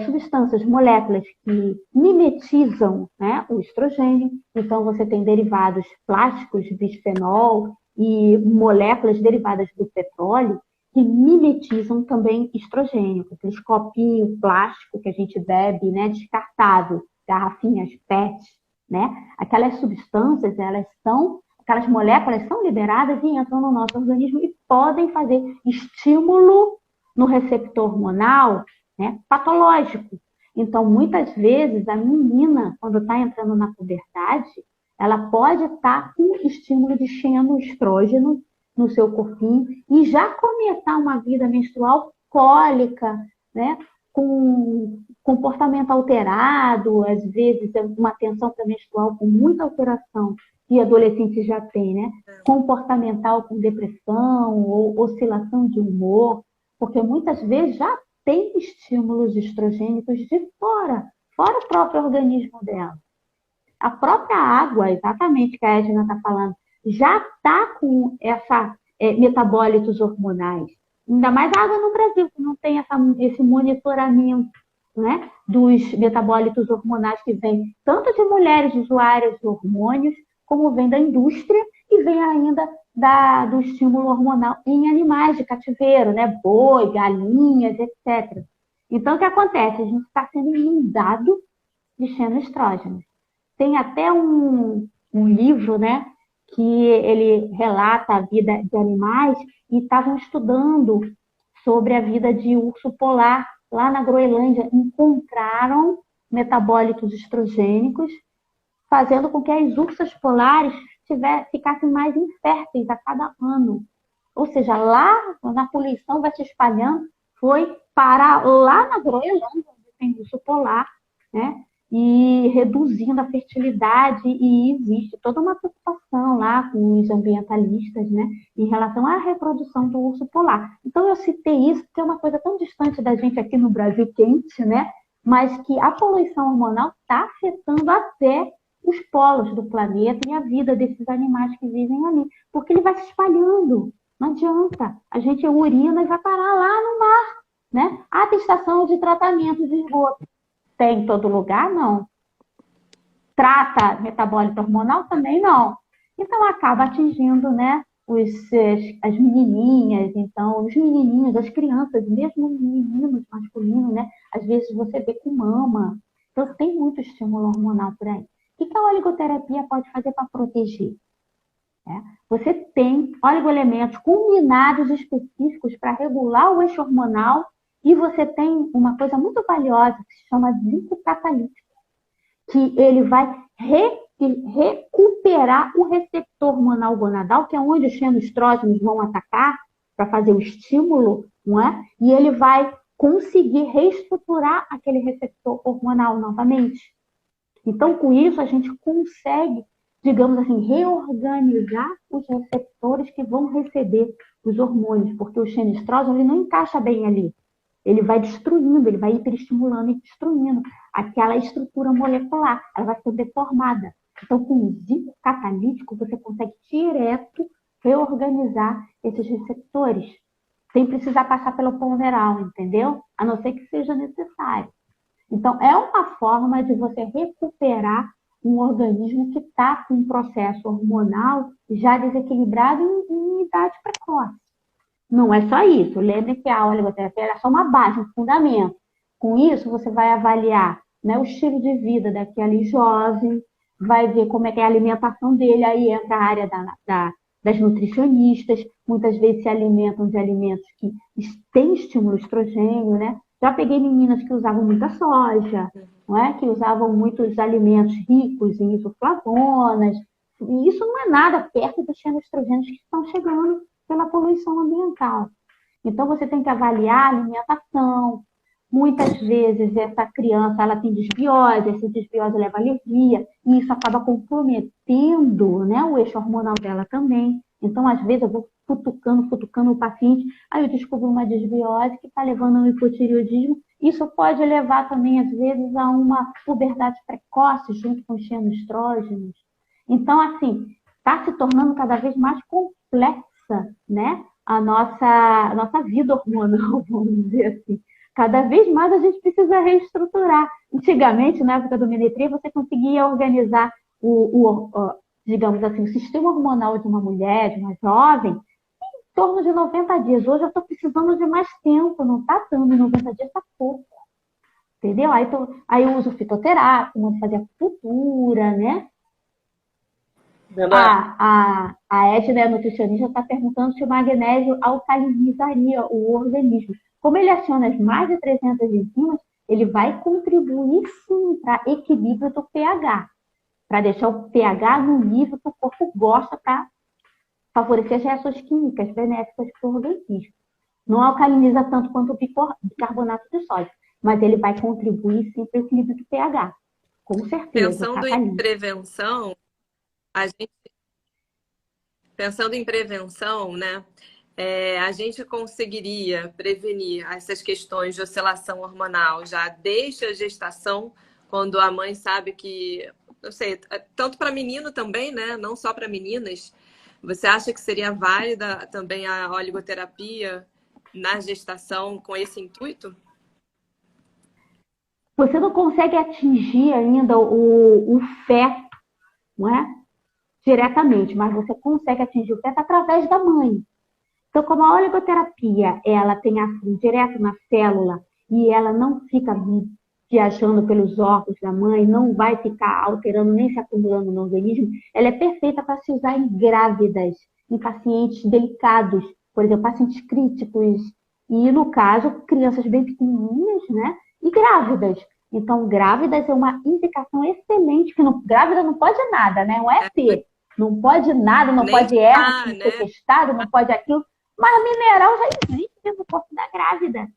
substâncias, moléculas que mimetizam, né, o estrogênio. Então, você tem derivados plásticos, bisfenol e moléculas derivadas do petróleo que mimetizam também estrogênio. Aqueles copinhos plásticos que a gente bebe, né, descartável, garrafinhas PET, né? Aquelas substâncias, aquelas moléculas são liberadas e entram no nosso organismo e podem fazer estímulo no receptor hormonal, né, patológico. Então, muitas vezes, a menina, quando está entrando na puberdade, ela pode estar com estímulo de xenoestrógeno no seu corpinho e já começar uma vida menstrual cólica, né, com comportamento alterado, às vezes uma tensão pré-menstrual com muita alteração, que adolescentes já têm, né, comportamental com depressão ou oscilação de humor, porque muitas vezes já tem estímulos estrogênicos de fora o próprio organismo dela. A própria água, exatamente que a Edna está falando, já está com metabólitos hormonais. Ainda mais a água no Brasil, que não tem esse monitoramento, né, dos metabólitos hormonais que vem tanto de mulheres usuárias de hormônios, como vem da indústria e vem ainda do estímulo hormonal em animais de cativeiro, né? Boi, galinhas, etc. Então, o que acontece? A gente está sendo inundado de xenoestrógenos. Tem até um livro, né, que ele relata a vida de animais e estavam estudando sobre a vida de urso polar lá na Groenlândia. Encontraram metabólitos estrogênicos, fazendo com que as ursas polares ficassem mais inférteis a cada ano. Ou seja, lá na poluição vai se espalhando, foi parar lá na Groenlândia, onde tem urso polar, né? E reduzindo a fertilidade, e existe toda uma preocupação lá com os ambientalistas, né, em relação à reprodução do urso polar. Então eu citei isso porque é uma coisa tão distante da gente aqui no Brasil quente, né, mas que a poluição hormonal está afetando até os polos do planeta e a vida desses animais que vivem ali. Porque ele vai se espalhando. Não adianta. A gente urina e vai parar lá no mar, né? Ah, tem estação de tratamento de esgoto. Tem em todo lugar? Não. Trata metabólito hormonal? Também não. Então, acaba atingindo, né, as menininhas, então, os menininhos, as crianças, mesmo meninos masculinos, né? Às vezes você vê com mama. Então, tem muito estímulo hormonal por aí. O que a oligoterapia pode fazer para proteger? Você tem oligoelementos combinados específicos para regular o eixo hormonal e você tem uma coisa muito valiosa que se chama zinco catalítico, que ele vai recuperar o receptor hormonal gonadal, que é onde os fenoestrógenos vão atacar para fazer o estímulo, não é? E ele vai conseguir reestruturar aquele receptor hormonal novamente. Então, com isso, a gente consegue, digamos assim, reorganizar os receptores que vão receber os hormônios, porque o fenoestrógeno ele não encaixa bem ali. Ele vai destruindo, ele vai hiperestimulando e destruindo aquela estrutura molecular. Ela vai ficando deformada. Então, com o zinco catalítico, você consegue direto reorganizar esses receptores, sem precisar passar pelo ponderal, entendeu? A não ser que seja necessário. Então, é uma forma de você recuperar um organismo que está com um processo hormonal já desequilibrado em idade precoce. Não é só isso. Lembre que a oligoterapia é só uma base, um fundamento. Com isso, você vai avaliar, né, o estilo de vida daquele jovem, vai ver como é que é a alimentação dele, aí entra a área das nutricionistas, muitas vezes se alimentam de alimentos que têm estímulo estrogênio, né? Já peguei meninas que usavam muita soja, não é? Que usavam muitos alimentos ricos em isoflavonas, e isso não é nada perto dos fenoestrogênios que estão chegando pela poluição ambiental. Então, você tem que avaliar a alimentação. Muitas vezes, essa criança ela tem desbiose, essa desbiose leva a alergia, e isso acaba comprometendo, né, o eixo hormonal dela também. Então, às vezes, eu vou futucando o paciente, aí eu descubro uma desbiose que está levando ao hipotireoidismo. Isso pode levar também, às vezes, a uma puberdade precoce junto com os fenoestrógenos. Então, assim, está se tornando cada vez mais complexa, né, a nossa vida hormonal, vamos dizer assim. Cada vez mais a gente precisa reestruturar. Antigamente, na época do Menetria, você conseguia organizar digamos assim, o sistema hormonal de uma mulher, de uma jovem, em torno de 90 dias. Hoje eu estou precisando de mais tempo, não está dando 90 dias, está pouco. Entendeu? Aí eu uso fitoterápico, vou fazer acupuntura, né? A Edna, a nutricionista, está perguntando se o magnésio alcalinizaria o organismo. Como ele aciona as mais de 300 enzimas, ele vai contribuir sim para equilíbrio do pH, para deixar o pH no nível que o corpo gosta para favorecer as reações químicas benéficas para o organismo. Não alcaliniza tanto quanto o bicarbonato de sódio, mas ele vai contribuir sim para o equilíbrio do pH, com certeza. Pensando em prevenção, né? A gente conseguiria prevenir essas questões de oscilação hormonal já desde a gestação, quando a mãe sabe que, não sei, tanto para menino também, né? Não só para meninas. Você acha que seria válida também a oligoterapia na gestação com esse intuito? Você não consegue atingir ainda o feto, não é? Diretamente, mas você consegue atingir o feto através da mãe. Então, como a oligoterapia, ela tem ação direto na célula e ela não fica viajando pelos órgãos da mãe, não vai ficar alterando nem se acumulando no organismo, ela é perfeita para se usar em grávidas, em pacientes delicados, por exemplo, pacientes críticos e, no caso, crianças bem pequenininhas, né? E grávidas. Então, grávidas é uma indicação excelente, que grávida não pode nada, né? Um ET. Não pode nada, não pode erro, não ser testado, não pode aquilo. Mas mineral já existe no corpo da grávida,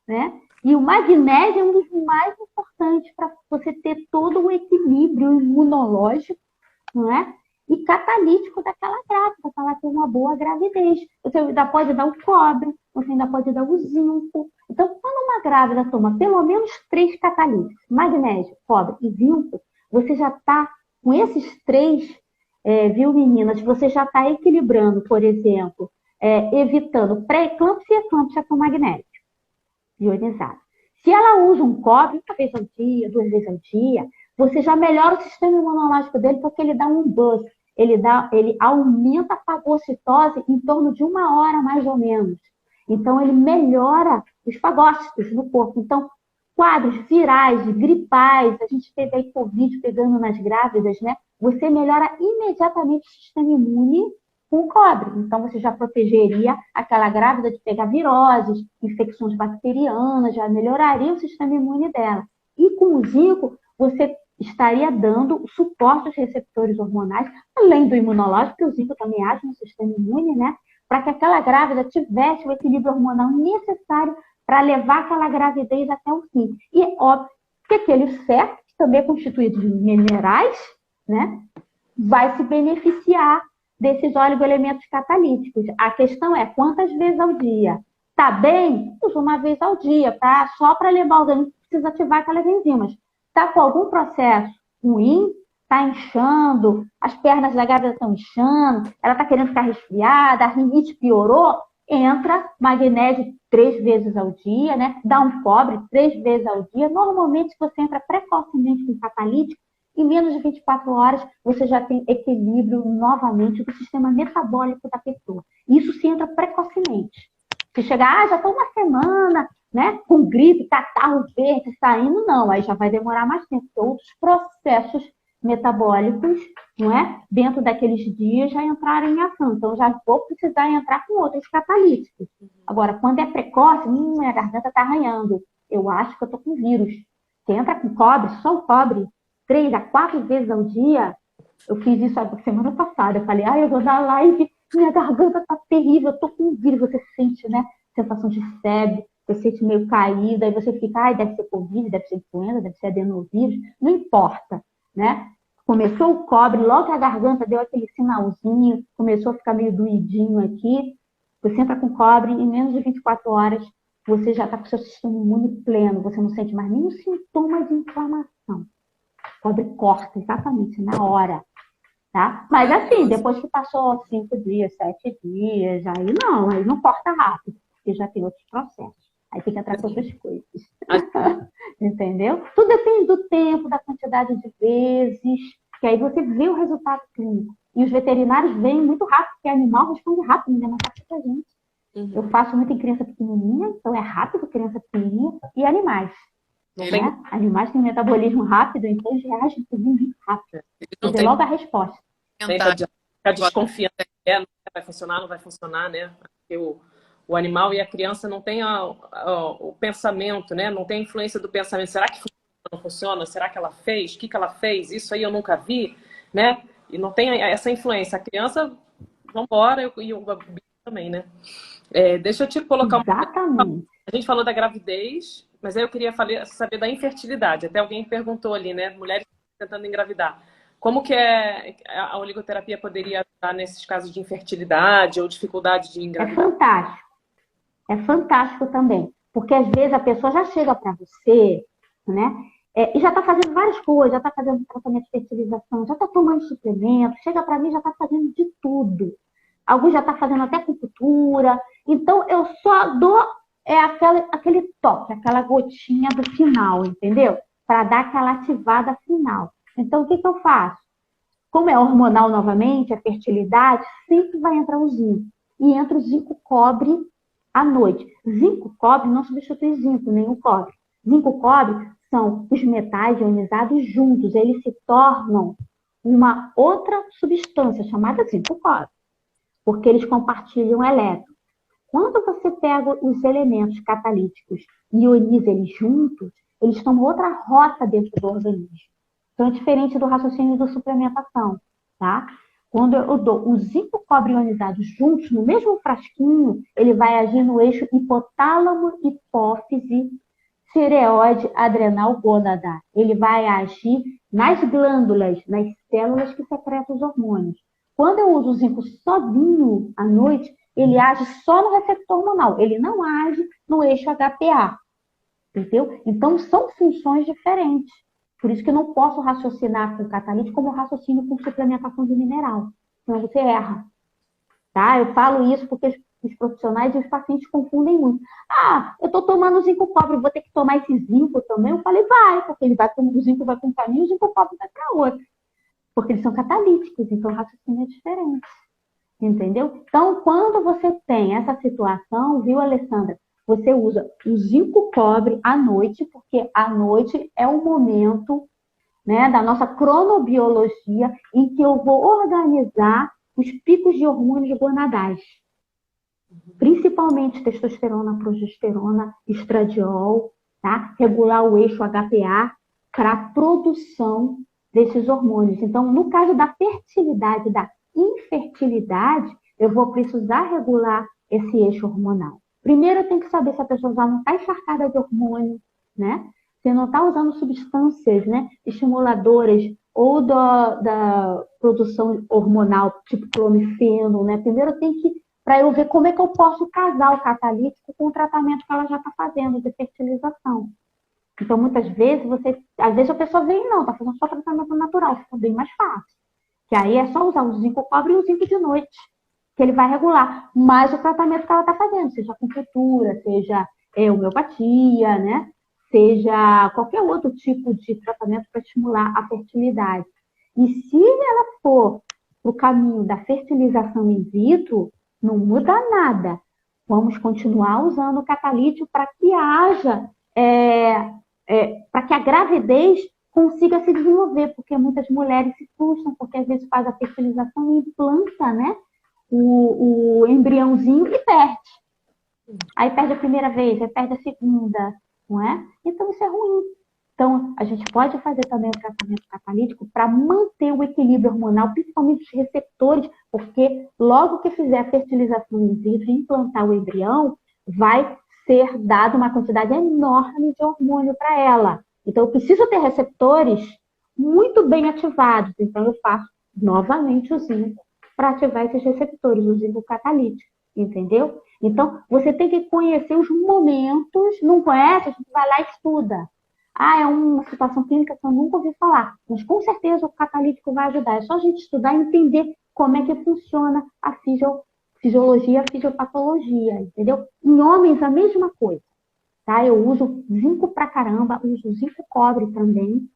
né? E o magnésio é um dos mais importantes para você ter todo o equilíbrio imunológico, não é? E catalítico daquela grávida, para ela ter uma boa gravidez. Você ainda pode dar o cobre, você ainda pode dar o zinco. Então, quando uma grávida toma pelo menos 3 catalíticos, magnésio, cobre e zinco, você já está Com esses três, viu, meninas, você já está equilibrando, por exemplo, evitando pré-eclâmpsia e eclâmpsia com magnésio ionizado. Se ela usa um cobre uma vez ao dia, 2 vezes ao dia, você já melhora o sistema imunológico dele porque ele dá um boost. Ele aumenta a fagocitose em torno de 1 hora, mais ou menos. Então, ele melhora os fagócitos no corpo. Então, quadros virais, gripais, a gente teve aí Covid pegando nas grávidas, né? Você melhora imediatamente o sistema imune com o cobre. Então, você já protegeria aquela grávida de pegar viroses, infecções bacterianas, já melhoraria o sistema imune dela. E com o zinco, você estaria dando suporte aos receptores hormonais, além do imunológico, que o zinco também age no sistema imune, né? Para que aquela grávida tivesse o equilíbrio hormonal necessário para levar aquela gravidez até o fim. E é óbvio que aquele ferro, que também é constituído de minerais, né, vai se beneficiar desses oligoelementos catalíticos. A questão é quantas vezes ao dia? Tá bem? Usa 1 vez ao dia, só para levar o organismo, precisa ativar aquelas enzimas. Tá com algum processo ruim? Tá inchando, as pernas da grávida estão inchando, ela tá querendo ficar resfriada, a rinite piorou, entra magnésio 3 vezes ao dia, né? Dá um cobre 3 vezes ao dia. Normalmente, se você entra precocemente com catalítico, em menos de 24 horas, você já tem equilíbrio novamente do sistema metabólico da pessoa. Isso se entra precocemente. Se chegar, já estou 1 semana, né, com gripe, catarro verde saindo, não, aí já vai demorar mais tempo, porque outros processos metabólicos, não é? Dentro daqueles dias já entraram em ação. Então, já vou precisar entrar com outros catalíticos. Agora, quando é precoce, minha garganta está arranhando. Eu acho que eu estou com vírus. Você entra com cobre, só o cobre, 3 a 4 vezes ao dia. Eu fiz isso a semana passada. Eu falei, eu vou dar live, minha garganta está terrível, eu estou com vírus. Você sente, né? Sensação de febre, você sente meio caída, aí você fica, deve ser Covid, deve ser influenza, deve ser adenovírus. Não importa. Né? Começou o cobre, logo que a garganta deu aquele sinalzinho, começou a ficar meio doidinho aqui, você entra com cobre, em menos de 24 horas, você já está com o seu sistema imune pleno, você não sente mais nenhum sintoma de inflamação. O cobre corta exatamente na hora, tá? Mas assim, depois que passou 5 dias, 7 dias, aí não corta rápido, porque já tem outros processos. Aí tem que entrar com outras coisas. Entendeu? Tudo depende do tempo, da quantidade de vezes, que aí você vê o resultado clínico. E os veterinários veem muito rápido, porque animal responde rápido, não é mais fácil pra gente. Eu faço muito em criança pequenininha, então é rápido criança pequenininha, e animais. Né? Animais têm metabolismo rápido, então eles reagem muito rápido. Você vê logo a resposta. Ficar desconfiando, não vai funcionar, não vai funcionar, né? Porque o animal e a criança não tem o pensamento, né? Não tem a influência do pensamento. Será que funciona, não funciona? Será que ela fez? O que ela fez? Isso aí eu nunca vi, né? E não tem essa influência. A criança, vambora, e o bicho também, né? Deixa eu te colocar Exatamente. A gente falou da gravidez, mas aí eu queria saber da infertilidade. Até alguém perguntou ali, né? Mulheres tentando engravidar. Como que a oligoterapia poderia ajudar nesses casos de infertilidade ou dificuldade de engravidar? É fantástico. É fantástico também. Porque às vezes a pessoa já chega para você, né? E já está fazendo várias coisas, já está fazendo tratamento de fertilização, já está tomando suplemento, chega para mim já está fazendo de tudo. Alguns já estão fazendo até acupuntura. Então, eu só dou aquele toque, aquela gotinha do final, entendeu? Para dar aquela ativada final. Então, o que eu faço? Como é hormonal novamente, a fertilidade, sempre vai entrar o zinco. E entra o zinco cobre à noite. Zinco cobre não substitui zinco, nem o cobre. Zinco cobre são os metais ionizados juntos. Eles se tornam uma outra substância chamada zinco cobre. Porque eles compartilham elétrons. Quando você pega os elementos catalíticos e ioniza eles juntos, eles tomam outra rota dentro do organismo. Então, é diferente do raciocínio da suplementação, tá? Quando eu dou o zinco cobre ionizado juntos, no mesmo frasquinho, ele vai agir no eixo hipotálamo, hipófise, tireoide, adrenal, gônada. Ele vai agir nas glândulas, nas células que secretam os hormônios. Quando eu uso o zinco sozinho à noite, ele age só no receptor hormonal. Ele não age no eixo HPA. Entendeu? Então, são funções diferentes. Por isso que eu não posso raciocinar com catalítico como eu raciocínio com suplementação de mineral. Senão você erra. Tá? Eu falo isso porque os profissionais e os pacientes confundem muito. Ah, eu estou tomando zinco cobre, vou ter que tomar esse zinco também? Eu falei, vai, porque o zinco vai para um caminho e o zinco cobre vai para outro. Porque eles são catalíticos, então o raciocínio é diferente. Entendeu? Então, quando você tem essa situação, viu, Alessandra? Você usa o zinco cobre à noite, porque à noite é o momento, né, da nossa cronobiologia em que eu vou organizar os picos de hormônios gonadais. Principalmente testosterona, progesterona, estradiol, tá? Regular o eixo HPA para a produção desses hormônios. Então, no caso da fertilidade, da infertilidade, eu vou precisar regular esse eixo hormonal. Primeiro, eu tenho que saber se a pessoa já não está encharcada de hormônio, né? Se não está usando substâncias, né, estimuladoras ou da produção hormonal, tipo clomifeno, né? Primeiro, eu tenho que, para eu ver como é que eu posso casar o catalítico com o tratamento que ela já está fazendo de fertilização. Então, muitas vezes, às vezes a pessoa vem, não, está fazendo só tratamento natural, fica bem mais fácil. Que aí é só usar o zinco cobre e o zinco de noite, que ele vai regular mais o tratamento que ela está fazendo, seja acupuntura, seja homeopatia, né? Seja qualquer outro tipo de tratamento para estimular a fertilidade. E se ela for para o caminho da fertilização in vitro, não muda nada. Vamos continuar usando o catalítico para que haja, para que a gravidez consiga se desenvolver, porque muitas mulheres se frustram, porque às vezes faz a fertilização e implanta, né, o embriãozinho e perde. Aí perde a primeira vez, aí perde a segunda, não é? Então isso é ruim. Então, a gente pode fazer também o tratamento catalítico para manter o equilíbrio hormonal, principalmente os receptores, porque logo que fizer a fertilização in vitro e implantar o embrião, vai ser dada uma quantidade enorme de hormônio para ela. Então, eu preciso ter receptores muito bem ativados. Então, eu faço novamente o zinco para ativar esses receptores, o zinco catalítico, entendeu? Então, você tem que conhecer os momentos, não conhece, a gente vai lá e estuda. Ah, é uma situação clínica que eu nunca ouvi falar, mas com certeza o catalítico vai ajudar. É só a gente estudar e entender como é que funciona a fisiologia, a fisiopatologia, entendeu? Em homens, a mesma coisa. Tá? Eu uso zinco pra caramba, uso zinco cobre também.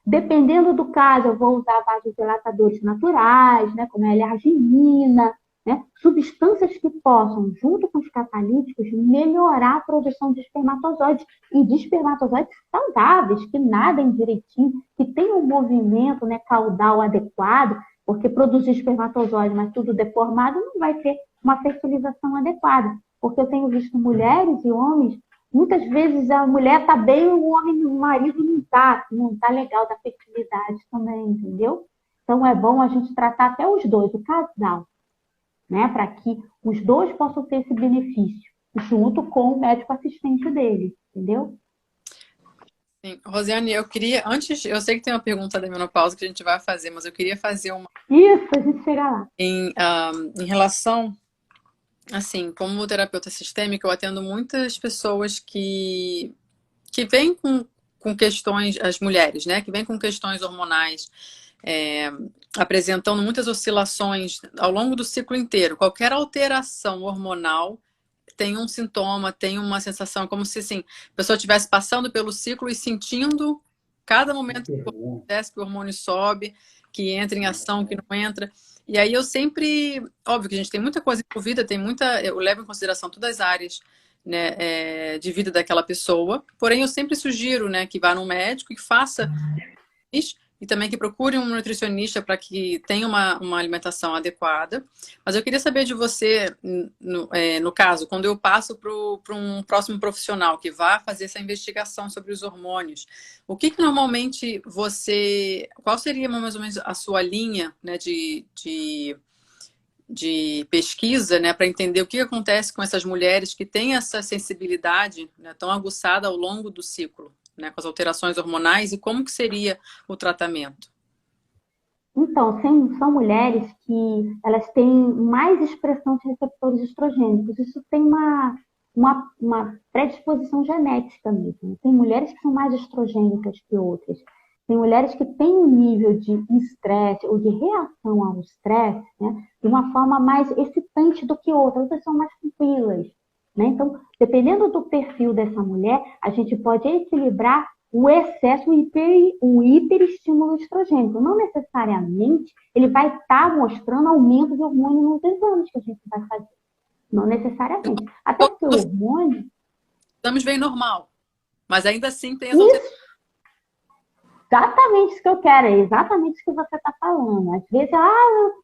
Dependendo do caso, eu vou usar vasodilatadores naturais, né, como a L-arginina, né, substâncias que possam, junto com os catalíticos, melhorar a produção de espermatozoides e de espermatozoides saudáveis, que nadem direitinho, que tenham um movimento, né, caudal adequado, porque produzir espermatozoide, mas tudo deformado, não vai ter uma fertilização adequada. Porque eu tenho visto mulheres e homens, muitas vezes a mulher está bem, o marido não está legal da fertilidade também, entendeu? Então é bom a gente tratar até os dois, o casal, né? Para que os dois possam ter esse benefício, junto com o médico assistente dele, entendeu? Sim. Rosiane, eu queria, eu sei que tem uma pergunta da menopausa que a gente vai fazer, mas eu queria fazer uma... Isso, a gente chega lá. Em relação, assim, como terapeuta sistêmica, eu atendo muitas pessoas que vêm com questões, as mulheres, né, que vêm com questões hormonais, apresentando muitas oscilações ao longo do ciclo inteiro. Qualquer alteração hormonal tem um sintoma, tem uma sensação, como se assim, a pessoa estivesse passando pelo ciclo e sentindo cada momento que acontece, que o hormônio sobe, que entra em ação, que não entra. E aí eu sempre, óbvio que a gente tem muita coisa envolvida, eu levo em consideração todas as áreas, né, de vida daquela pessoa, porém eu sempre sugiro, né, que vá num médico e faça isso, e também que procure um nutricionista para que tenha uma alimentação adequada. Mas eu queria saber de você, no caso, quando eu passo para um próximo profissional que vá fazer essa investigação sobre os hormônios, o que normalmente qual seria mais ou menos a sua linha, né, de pesquisa, né, para entender o que acontece com essas mulheres que têm essa sensibilidade, né, tão aguçada ao longo do ciclo, né, com as alterações hormonais, e como que seria o tratamento? Então, são mulheres que elas têm mais expressão de receptores estrogênicos. Isso tem uma predisposição genética mesmo. Tem mulheres que são mais estrogênicas que outras. Tem mulheres que têm um nível de estresse ou de reação ao estresse, né, de uma forma mais excitante do que outras, outras são mais tranquilas, né? Então, dependendo do perfil dessa mulher, a gente pode equilibrar o excesso, o hiperestímulo estrogênico. Não necessariamente ele vai estar mostrando aumento de hormônio nos exames que a gente vai fazer. Não necessariamente. Até porque o hormônio... Exames bem normal, mas ainda assim tem as Isso. alterações. Exatamente isso que eu quero, é exatamente isso que você está falando. Às vezes,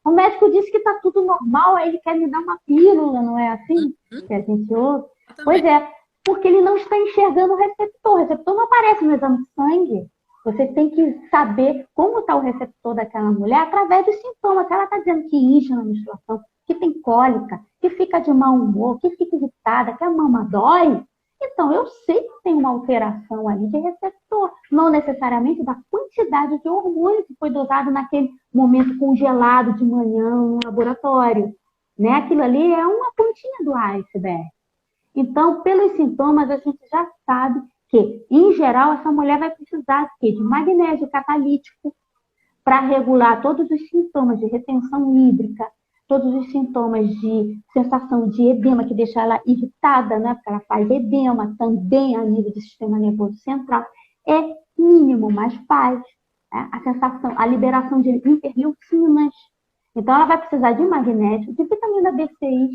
o médico disse que está tudo normal, aí ele quer me dar uma pílula, não é assim que a gente ouve? Pois é, porque ele não está enxergando o receptor não aparece no exame de sangue. Você tem que saber como está o receptor daquela mulher através dos sintomas. Se ela está dizendo que incha na menstruação, que tem cólica, que fica de mau humor, que fica irritada, que a mama dói, então eu sei que tem uma alteração ali de receptor, não necessariamente da quantidade de hormônio que foi dosado naquele momento congelado de manhã no laboratório, né? Aquilo ali é uma pontinha do iceberg. Então, pelos sintomas, a gente já sabe que, em geral, essa mulher vai precisar de magnésio catalítico para regular todos os sintomas de retenção hídrica, todos os sintomas de sensação de edema, que deixa ela irritada, né? Porque ela faz edema também a nível do sistema nervoso central. É mínimo, mas faz. Né? A sensação, a liberação de interleucinas. Então, ela vai precisar de magnésio, de vitamina B6,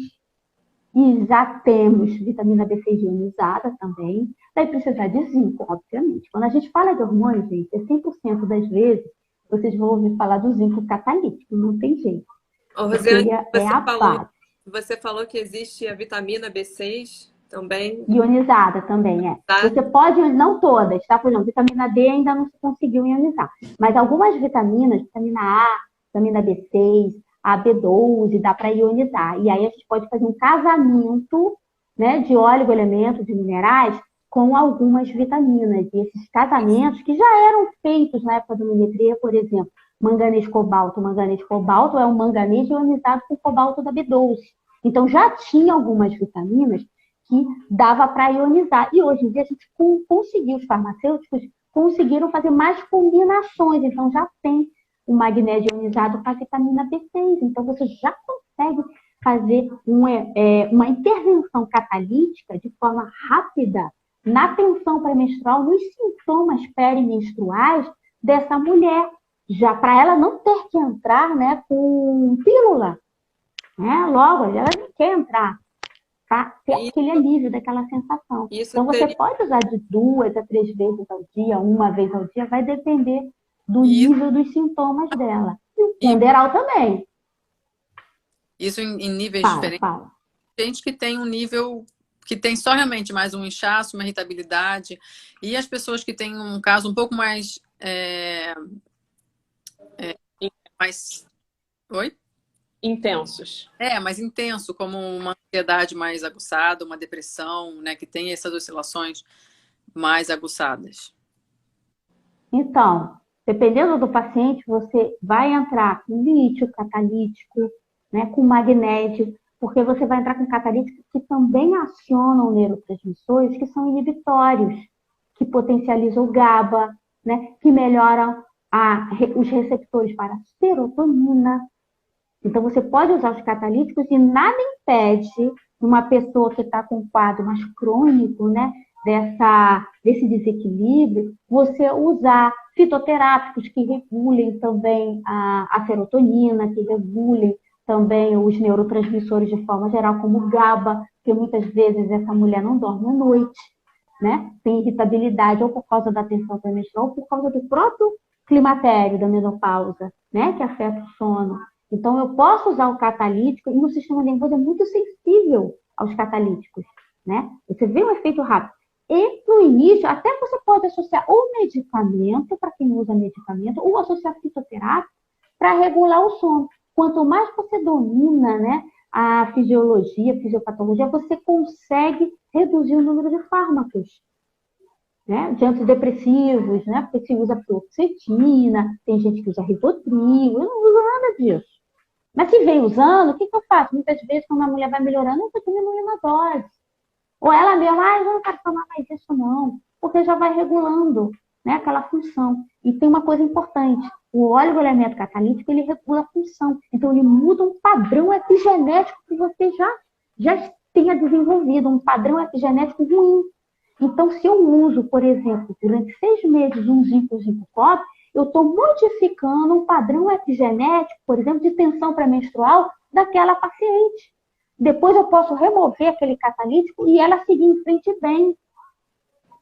e já temos vitamina B6 ionizada também. Vai precisar de zinco, obviamente. Quando a gente fala de hormônio, gente, 100% das vezes vocês vão ouvir falar do zinco catalítico, não tem jeito. Ô, Rosiane, base. Você falou que existe a vitamina B6 também? Ionizada também, é. Tá. Você pode, não todas, tá? Por exemplo, vitamina D ainda não se conseguiu ionizar. Mas algumas vitaminas, vitamina A, vitamina B6, a B12, dá para ionizar. E aí a gente pode fazer um casamento, né, de oligoelementos, de minerais, com algumas vitaminas. E esses casamentos, que já eram feitos na época do Mimetria, por exemplo, manganês cobalto. Manganês cobalto é um manganês ionizado com cobalto da B12. Então, já tinha algumas vitaminas que dava para ionizar. E hoje em dia, a gente conseguiu, os farmacêuticos conseguiram fazer mais combinações. Então, já tem o magnésio ionizado com a vitamina B6. Então, você já consegue fazer uma intervenção catalítica de forma rápida na tensão pré-menstrual, nos sintomas perimenstruais dessa mulher, já para ela não ter que entrar, né, com pílula, né? Logo, ela não quer entrar, tá? Ter aquele alívio daquela sensação. Então, você pode usar de 2 a 3 vezes ao dia, uma vez ao dia, vai depender do nível dos sintomas dela. E o ponderal também. Isso em níveis diferentes. Gente que tem um nível que tem só realmente mais um inchaço, uma irritabilidade, e as pessoas que têm um caso um pouco mais Oi? Intensos. Mais intenso, como uma ansiedade mais aguçada, uma depressão, né, que tem essas oscilações mais aguçadas. Então, dependendo do paciente, você vai entrar com lítio catalítico, né, com magnésio, porque você vai entrar com catalíticos que também acionam neurotransmissores que são inibitórios, que potencializam o GABA, né, que melhoram os receptores para a serotonina. Então, você pode usar os catalíticos e nada impede uma pessoa que está com um quadro mais crônico, né, desse desequilíbrio, você usar fitoterápicos que regulem também a serotonina, que regulem também os neurotransmissores de forma geral, como o GABA, porque muitas vezes essa mulher não dorme à noite, né? Tem irritabilidade ou por causa da tensão pré-menstrual ou por causa do próprio climatério, da menopausa, né? Que afeta o sono. Então, eu posso usar o catalítico e o sistema nervoso é muito sensível aos catalíticos, né? Você vê um efeito rápido. E, no início, até você pode associar o medicamento, para quem usa medicamento, ou associar fitoterapia para regular o sono. Quanto mais você domina, né, a fisiologia, a fisiopatologia, você consegue reduzir o número de fármacos, né, de antidepressivos, né, porque se usa fluoxetina, tem gente que usa Rivotril, eu não uso nada disso. Mas se vem usando, o que eu faço? Muitas vezes, quando a mulher vai melhorando, eu estou diminuindo a dose. Ou ela mesma, eu não quero tomar mais isso não, porque já vai regulando, né, aquela função. E tem uma coisa importante, o oligoelemento catalítico, ele regula a função. Então, ele muda um padrão epigenético que você já tenha desenvolvido, um padrão epigenético ruim. Então, se eu uso, por exemplo, durante 6 meses um zinco cobre, eu estou modificando um padrão epigenético, por exemplo, de tensão pré-menstrual daquela paciente. Depois eu posso remover aquele catalítico e ela seguir em frente bem.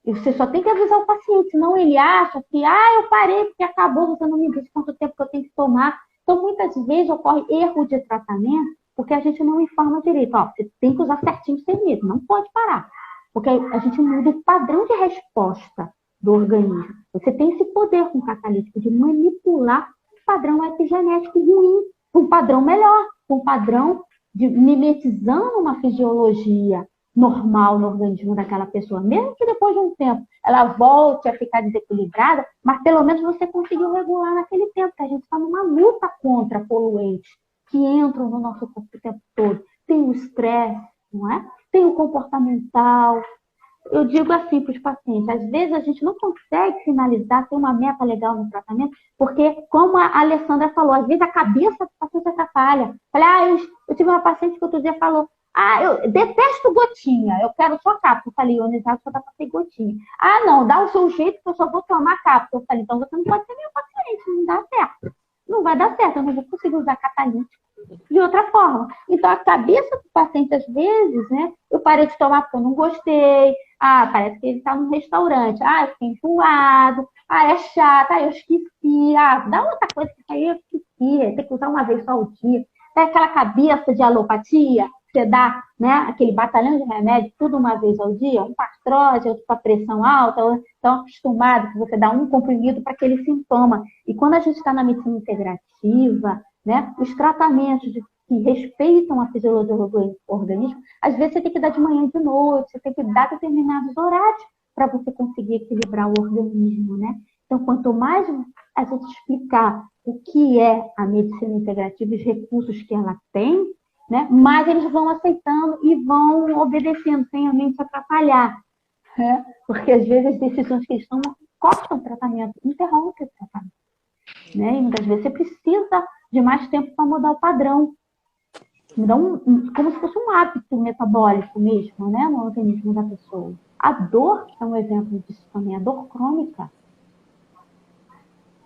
E você só tem que avisar o paciente, senão ele acha que, eu parei porque acabou, você não me disse quanto tempo que eu tenho que tomar. Então, muitas vezes ocorre erro de tratamento, porque a gente não informa direito. Você tem que usar certinho 6 meses, não pode parar. Porque a gente muda o padrão de resposta do organismo. Você tem esse poder com o catalítico de manipular um padrão epigenético ruim, um padrão melhor, um padrão de mimetizando uma fisiologia normal no organismo daquela pessoa. Mesmo que depois de um tempo ela volte a ficar desequilibrada, mas pelo menos você conseguiu regular naquele tempo, que a gente está numa luta contra poluentes que entram no nosso corpo o tempo todo. Tem o estresse, não é? Tem o comportamental. Eu digo assim para os pacientes, às vezes a gente não consegue finalizar, ter uma meta legal no tratamento, porque, como a Alessandra falou, às vezes a cabeça do paciente atrapalha. Eu tive uma paciente que outro dia falou, eu detesto gotinha, eu quero só cápsula. Eu falei, ionizado só dá para ter gotinha. Não, dá o seu jeito que eu só vou tomar cápsula. Eu falei, então você não pode ser meu paciente, não dá certo. Não vai dar certo, eu não vou conseguir usar catalítico de outra forma. Então, a cabeça do paciente, às vezes, né, eu parei de tomar porque eu não gostei, parece que ele está num restaurante, eu fiquei enjoado, é chato, eu esqueci, dá outra coisa que aí eu esqueci, tem que usar uma vez só o dia. Tem aquela cabeça de alopatia, você dá, né, aquele batalhão de remédio tudo uma vez ao dia, um para artrose, outro para pressão alta, ou estão acostumados que você dá um comprimido para aquele sintoma. E quando a gente está na medicina integrativa, né, os tratamentos que respeitam a fisiologia do organismo, às vezes você tem que dar de manhã e de noite, você tem que dar determinados horários para você conseguir equilibrar o organismo, né? Então, quanto mais a gente explicar o que é a medicina integrativa e os recursos que ela tem, né, mais eles vão aceitando e vão obedecendo, sem a mente atrapalhar. Né? Porque, às vezes, as decisões que eles tomam cortam o tratamento, interrompem o tratamento. Né? E, muitas vezes, você precisa de mais tempo para mudar o padrão. Mudar como se fosse um hábito metabólico mesmo, né, no organismo da pessoa. A dor é um exemplo disso também, a dor crônica.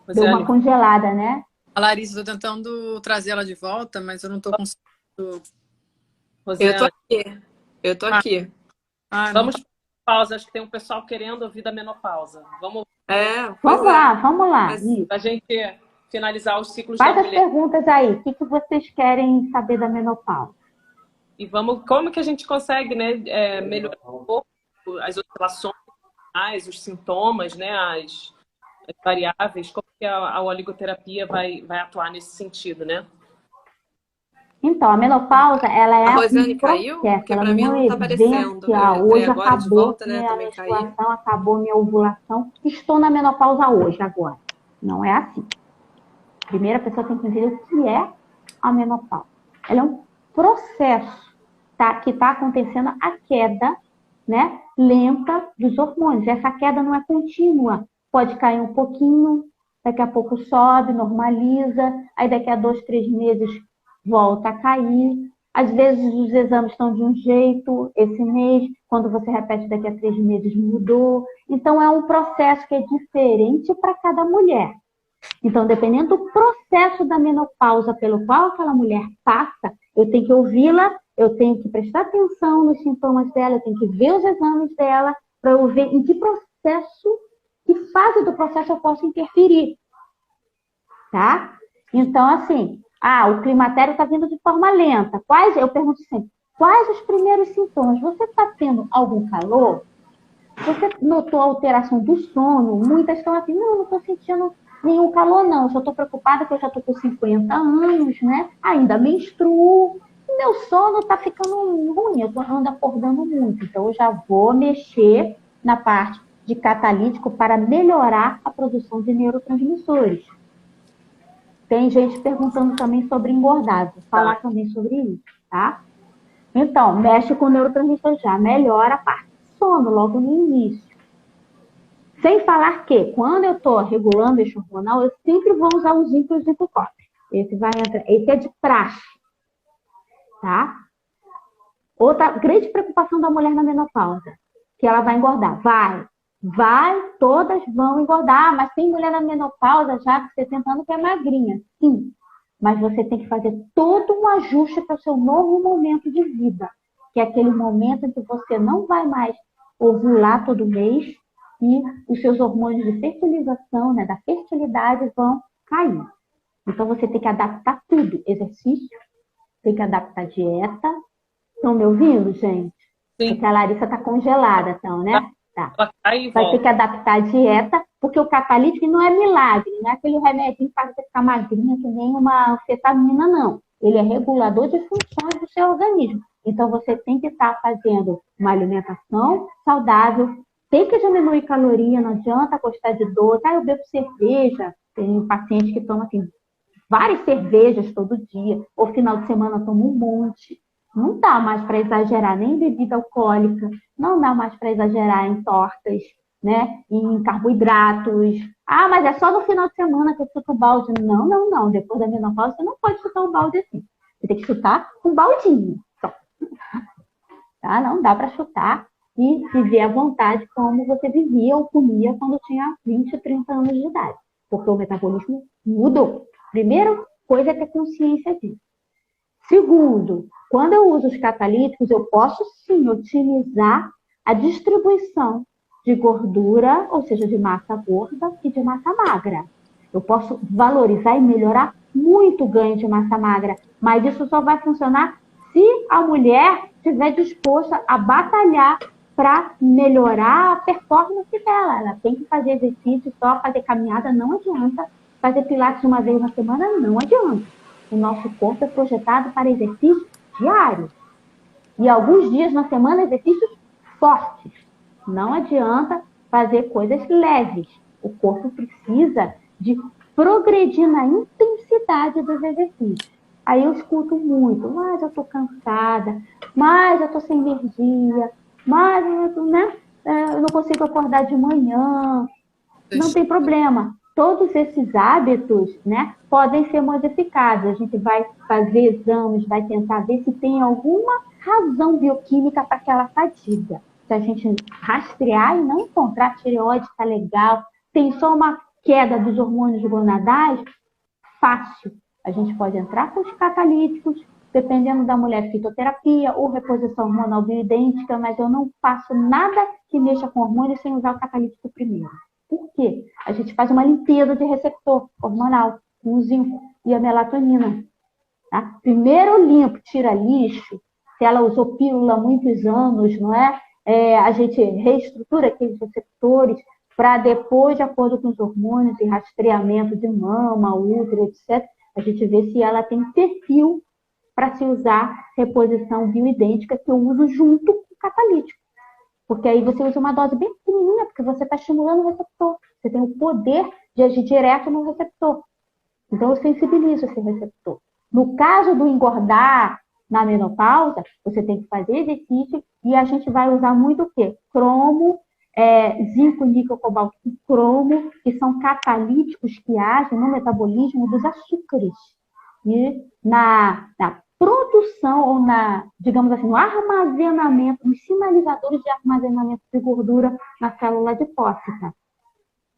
Deu uma congelada, né? A Larissa, estou tentando trazer ela de volta, mas eu não estou conseguindo. Eu tô aqui. Vamos para pausa, acho que tem um pessoal querendo ouvir da menopausa. Vamos lá. Para a gente finalizar os ciclos da mulher. Faz as perguntas aí. O que vocês querem saber da menopausa? E como que a gente consegue, né, melhorar um pouco as oscilações, os sintomas, né, as variáveis, como que a oligoterapia vai atuar nesse sentido, né? Então, a menopausa, ela é a Rosiane caiu? Porque para mim não está aparecendo. Hoje acabou, de volta, né? Minha menstruação, acabou minha ovulação. Estou na menopausa hoje, agora. Não é assim. Primeiro, a pessoa tem que entender o que é a menopausa. Ela é um processo que está acontecendo a queda, né, lenta dos hormônios. Essa queda não é contínua. Pode cair um pouquinho, daqui a pouco sobe, normaliza, aí daqui a 2, 3 meses volta a cair. Às vezes os exames estão de um jeito esse mês, quando você repete daqui a 3 meses mudou. Então é um processo que é diferente para cada mulher. Então, dependendo do processo da menopausa pelo qual aquela mulher passa, eu tenho que ouvi-la, eu tenho que prestar atenção nos sintomas dela, eu tenho que ver os exames dela, para eu ver em que processo, que fase do processo eu posso interferir. Tá? Então, assim, o climatério está vindo de forma lenta. Eu pergunto sempre, quais os primeiros sintomas? Você está tendo algum calor? Você notou alteração do sono? Muitas estão assim, não estou sentindo nenhum calor, não. Eu só estou preocupada que eu já estou com 50 anos, né? Ainda menstruo. Meu sono está ficando ruim, eu ando acordando muito. Então, eu já vou mexer na parte de catalítico para melhorar a produção de neurotransmissores. Tem gente perguntando também sobre engordar. Vou falar também sobre isso, tá? Então, mexe com o neurotransmissor já. Melhora a parte do sono logo no início. Sem falar que, quando eu estou regulando esse hormonal, eu sempre vou usar o zinco e o zinco cobre. Esse é de praxe, tá? Outra grande preocupação da mulher na menopausa, que ela vai engordar. Todas vão engordar, mas tem mulher na menopausa já com 60 anos que é magrinha. Sim, mas você tem que fazer todo um ajuste para o seu novo momento de vida, que é aquele momento em que você não vai mais ovular todo mês e os seus hormônios de fertilização, né, da fertilidade vão cair. Então você tem que adaptar tudo, exercício, tem que adaptar dieta. Estão me ouvindo, gente? Sim. Porque a Larissa está congelada, então, né? Tá. Aí Vai ter que adaptar a dieta, porque o catalítico não é milagre, não é aquele remédio que faz você ficar magrinha que nem uma anfetamina, não. Ele é regulador de funções do seu organismo. Então, você tem que estar fazendo uma alimentação saudável, tem que diminuir caloria, não adianta gostar de doce. Eu bebo cerveja, tem paciente que toma assim, várias cervejas todo dia, ou final de semana toma um monte. Não dá mais para exagerar nem em bebida alcoólica, não dá mais para exagerar em tortas, né? Em carboidratos. Mas é só no final de semana que eu chuto o balde. Não. Depois da menopausa, você não pode chutar o balde assim. Você tem que chutar um baldinho. Só. Tá? Não dá para chutar e viver à vontade como você vivia ou comia quando tinha 20, 30 anos de idade. Porque o metabolismo mudou. Primeira coisa é ter consciência disso. Segundo, quando eu uso os catalíticos, eu posso sim otimizar a distribuição de gordura, ou seja, de massa gorda e de massa magra. Eu posso valorizar e melhorar muito o ganho de massa magra, mas isso só vai funcionar se a mulher estiver disposta a batalhar para melhorar a performance dela. Ela tem que fazer exercício, só fazer caminhada não adianta, fazer pilates uma vez na semana não adianta. O nosso corpo é projetado para exercícios diários. E alguns dias na semana, exercícios fortes. Não adianta fazer coisas leves. O corpo precisa de progredir na intensidade dos exercícios. Aí eu escuto muito, mas eu estou cansada, mas eu estou sem energia, mas eu não consigo acordar de manhã. Não tem problema. Todos esses hábitos, né, podem ser modificados. A gente vai fazer exames, vai tentar ver se tem alguma razão bioquímica para aquela fadiga. Se a gente rastrear e não encontrar, a tireoide está legal, tem só uma queda dos hormônios gonadais, fácil. A gente pode entrar com os catalíticos, dependendo da mulher, fitoterapia ou reposição hormonal bioidêntica, mas eu não faço nada que mexa com hormônio sem usar o catalítico primeiro. Por quê? A gente faz uma limpeza de receptor hormonal com o zinco e a melatonina. Tá? Primeiro eu limpo, tira lixo. Se ela usou pílula há muitos anos, não é? A gente reestrutura aqueles receptores para depois, de acordo com os hormônios e rastreamento de mama, útero, etc., a gente vê se ela tem perfil para se usar reposição bioidêntica, que eu uso junto com o catalítico. Porque aí você usa uma dose bem pequenininha, porque você está estimulando o receptor. Você tem o poder de agir direto no receptor. Então, eu sensibilizo esse receptor. No caso do engordar na menopausa, você tem que fazer exercício e a gente vai usar muito o quê? Cromo, zinco, níquel, cobalto e cromo, que são catalíticos que agem no metabolismo dos açúcares. E na produção ou digamos assim, no armazenamento, nos sinalizadores de armazenamento de gordura na célula adipócita.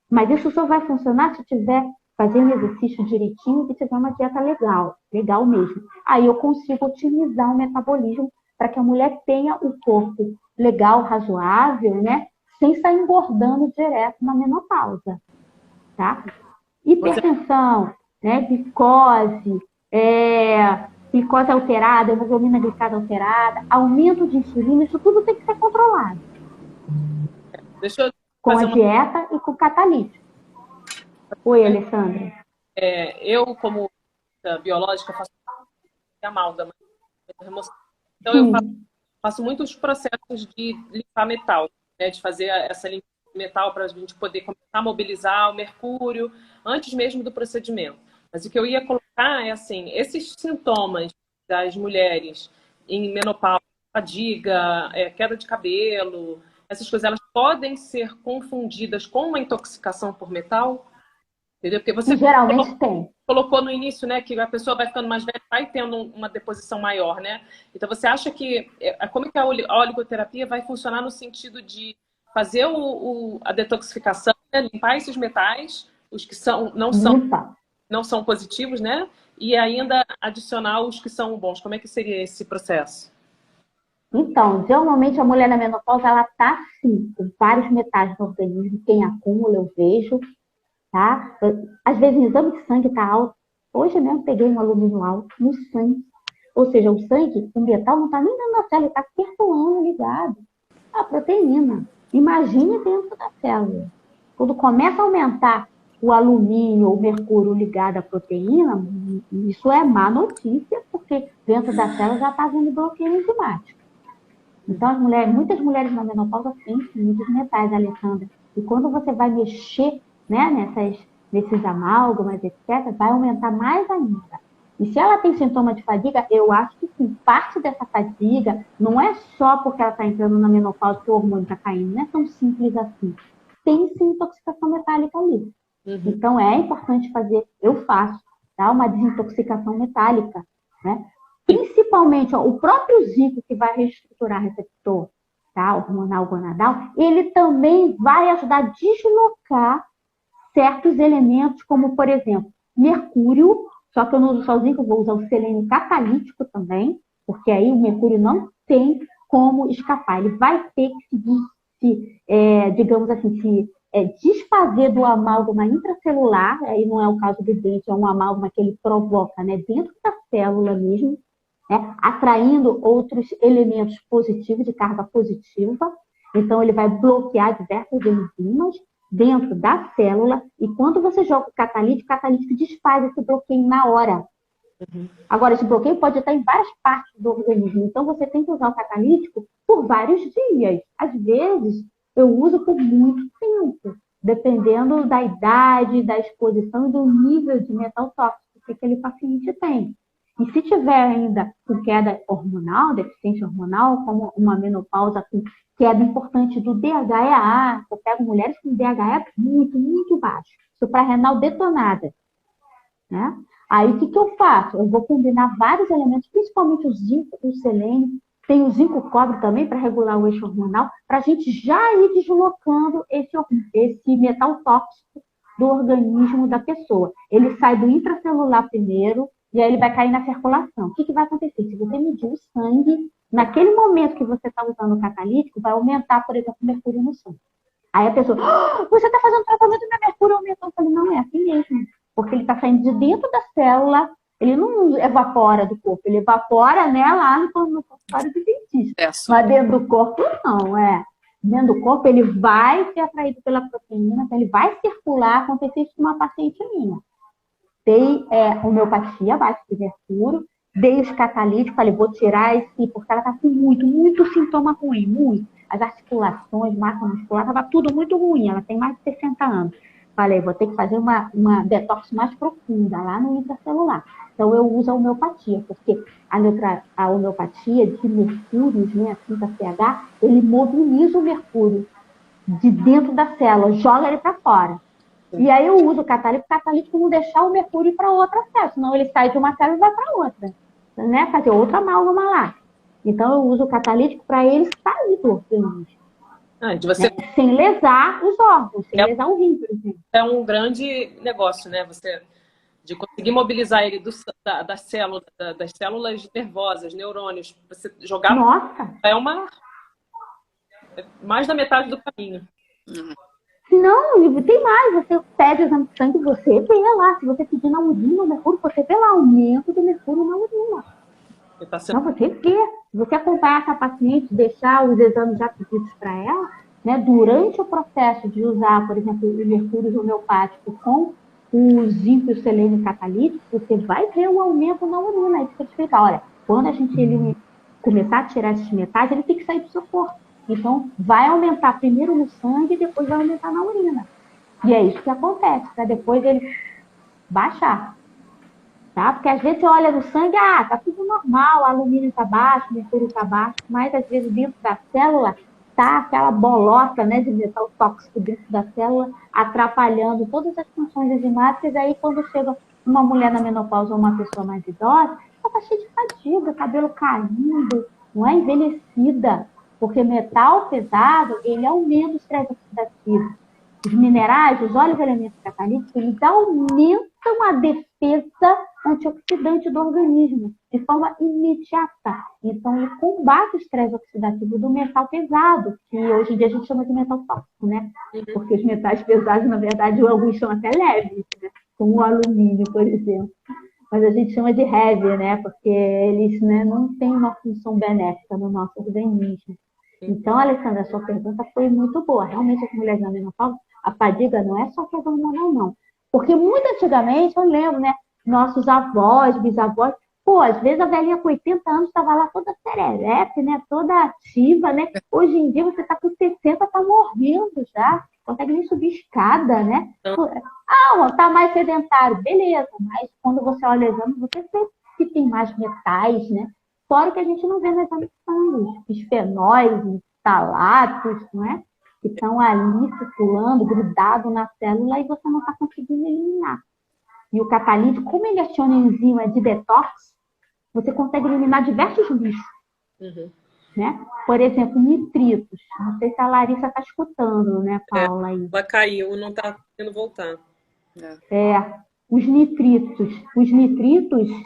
Mas isso só vai funcionar se tiver fazendo exercício direitinho e tiver uma dieta legal mesmo. Aí eu consigo otimizar o metabolismo para que a mulher tenha o corpo legal, razoável, né? Sem sair engordando direto na menopausa, tá? Hipertensão, né? Glicose, glicose alterada, hemoglobina glicada alterada, aumento de insulina, isso tudo tem que ser controlado. Deixa eu com a dieta e com o catalítico. Oi, Alessandra. Eu, como biológica, faço amálgama. Então, eu faço muitos processos de limpar metal, né? De fazer essa limpeza de metal para a gente poder começar a mobilizar o mercúrio antes mesmo do procedimento. Mas o que eu ia colocar é assim, esses sintomas das mulheres em menopausa, fadiga, queda de cabelo, essas coisas, elas podem ser confundidas com uma intoxicação por metal? Entendeu? Porque você Geralmente tem. colocou no início, né, que a pessoa vai ficando mais velha, vai tendo uma deposição maior, né? Então, você acha que, como é que a oligoterapia vai funcionar no sentido de fazer a detoxificação, né, limpar esses metais, os que não são positivos, né? E ainda adicionar os que são bons. Como é que seria esse processo? Então, geralmente a mulher na menopausa, ela tá assim, com vários metais no organismo, quem acumula, eu vejo, tá? Às vezes o exame de sangue tá alto. Hoje mesmo peguei um alumínio alto no sangue. Ou seja, o sangue, o metal não tá nem dentro da célula, ele tá circulando ligado. A proteína. Imagine dentro da célula. Quando começa a aumentar o alumínio ou o mercúrio ligado à proteína, isso é má notícia, porque dentro da célula já está havendo bloqueio enzimático. Então, muitas mulheres na menopausa sentem muitos metais, Alessandra. E quando você vai mexer, né, nesses amálgamas, etc., vai aumentar mais ainda. E se ela tem sintoma de fadiga, eu acho que sim, parte dessa fadiga não é só porque ela está entrando na menopausa que o hormônio está caindo, não é tão simples assim. Tem sim intoxicação metálica ali. Então é importante fazer, eu faço, tá, uma desintoxicação metálica, né? Principalmente, o próprio zinco que vai reestruturar receptor, tá, hormonal gonadal, ele também vai ajudar a deslocar certos elementos, como, por exemplo, mercúrio, só que eu não uso só o zinco, eu vou usar o selênio catalítico também, porque aí o mercúrio não tem como escapar. Ele vai ter que digamos assim, desfazer do amálgama intracelular, aí não é o caso do dente, é um amálgama que ele provoca, né, dentro da célula mesmo, né, atraindo outros elementos positivos, de carga positiva. Então, ele vai bloquear diversas enzimas dentro da célula, e quando você joga o catalítico desfaz esse bloqueio na hora. Agora, esse bloqueio pode estar em várias partes do organismo, então você tem que usar o catalítico por vários dias. Às vezes, eu uso por muito tempo, dependendo da idade, da exposição e do nível de metal tóxico que aquele paciente tem. E se tiver ainda com queda hormonal, deficiência hormonal, como uma menopausa com queda importante do DHEA, eu pego mulheres com DHEA muito, muito baixo, suprarrenal detonada, né? Aí o que eu faço? Eu vou combinar vários elementos, principalmente o zinco, o selênio, tem o zinco cobre também para regular o eixo hormonal, para a gente já ir deslocando esse metal tóxico do organismo da pessoa. Ele sai do intracelular primeiro, e aí ele vai cair na circulação. O que vai acontecer? Se você medir o sangue, naquele momento que você está usando o catalítico, vai aumentar, por exemplo, o mercúrio no sangue. Aí a pessoa, você está fazendo tratamento e meu mercúrio aumentou. Eu falei, não, é assim mesmo. Porque ele está saindo de dentro da célula, ele não evapora do corpo, ele evapora, né, lá no consultório do dentista. Mas dentro do corpo, não, Dentro do corpo, ele vai ser atraído pela proteína, então ele vai circular. Aconteceu isso com uma paciente minha. Dei homeopatia, baixa de mercúrio, dei os catalíticos, falei, vou tirar porque ela está com muito sintoma ruim, muito. As articulações, massa muscular, estava tudo muito ruim, ela tem mais de 60 anos. Falei, vou ter que fazer uma detox mais profunda, lá no intracelular. Então, eu uso a homeopatia, porque a homeopatia de mercúrios, né, a 5-pH, ele mobiliza o mercúrio de dentro da célula, joga ele para fora. E aí eu uso o catalítico não deixar o mercúrio ir para outra célula, senão ele sai de uma célula e vai para outra, né? Fazer outra amálgama lá. Então eu uso o catalítico para ele sair do organismo. Sem lesar os órgãos, sem lesar o rim, por exemplo. É um grande negócio, né? De conseguir mobilizar ele das células nervosas, neurônios. Você jogar... Nossa! É mais da metade do caminho. Não, tem mais. Você pede o exame de sangue, você vê lá. Se você pedir na urina o mercúrio, você vê lá o aumento do mercúrio na urina. Então você vê. Se você acompanhar essa paciente, deixar os exames já pedidos para ela, né, durante o processo de usar, por exemplo, o mercúrio homeopático com o zinco e o selênio catalítico, você vai ver o aumento na urina. Isso que eu te explicar. Olha, quando a gente começar a tirar esses metais, ele tem que sair do seu corpo. Então, vai aumentar primeiro no sangue e depois vai aumentar na urina. E é isso que acontece, para depois ele baixar. Tá? Porque às vezes você olha no sangue, tá tudo normal, alumínio está baixo, mercúrio está baixo, mas às vezes dentro da célula tá aquela bolota, né, de metal tóxico dentro da célula, atrapalhando todas as funções enzimáticas. Aí, quando chega uma mulher na menopausa ou uma pessoa mais idosa, ela tá cheia de fadiga, cabelo caindo, não é, envelhecida, porque metal pesado, ele aumenta o estresse oxidativo. Os minerais, os óleos elementos catalíticos, eles aumentam a defesa antioxidante do organismo de forma imediata. Então, ele combate o estresse oxidativo do metal pesado, que hoje em dia a gente chama de metal tóxico, né? Porque os metais pesados, na verdade, alguns são até leves, né? Como o alumínio, por exemplo. Mas a gente chama de heavy, né? Porque eles, né, não têm uma função benéfica no nosso organismo. Então, Alessandra, a sua pergunta foi muito boa. Realmente, as mulheres na menopausa, a fadiga não é só questão hormonal, não. Porque muito antigamente, eu lembro, né? Nossos avós, bisavós, pô, às vezes a velhinha com 80 anos estava lá toda serelepe, né? Toda ativa, né? Hoje em dia, você está com 60, está morrendo já. Não consegue nem subir escada, né? Ah, tá mais sedentário. Beleza, mas quando você olha o exame, você vê que tem mais metais, né? Fora que a gente não vê no exame de sangue, os fenóis, talatos, não é? Que estão ali circulando, grudados na célula e você não está conseguindo eliminar. E o catalítico, como ele aciona enzima de detox, você consegue eliminar diversos lixos. Né? Por exemplo, nitritos. Não sei se a Larissa está escutando, né, Paula? Aí. Ela caiu, não está podendo voltar. Os nitritos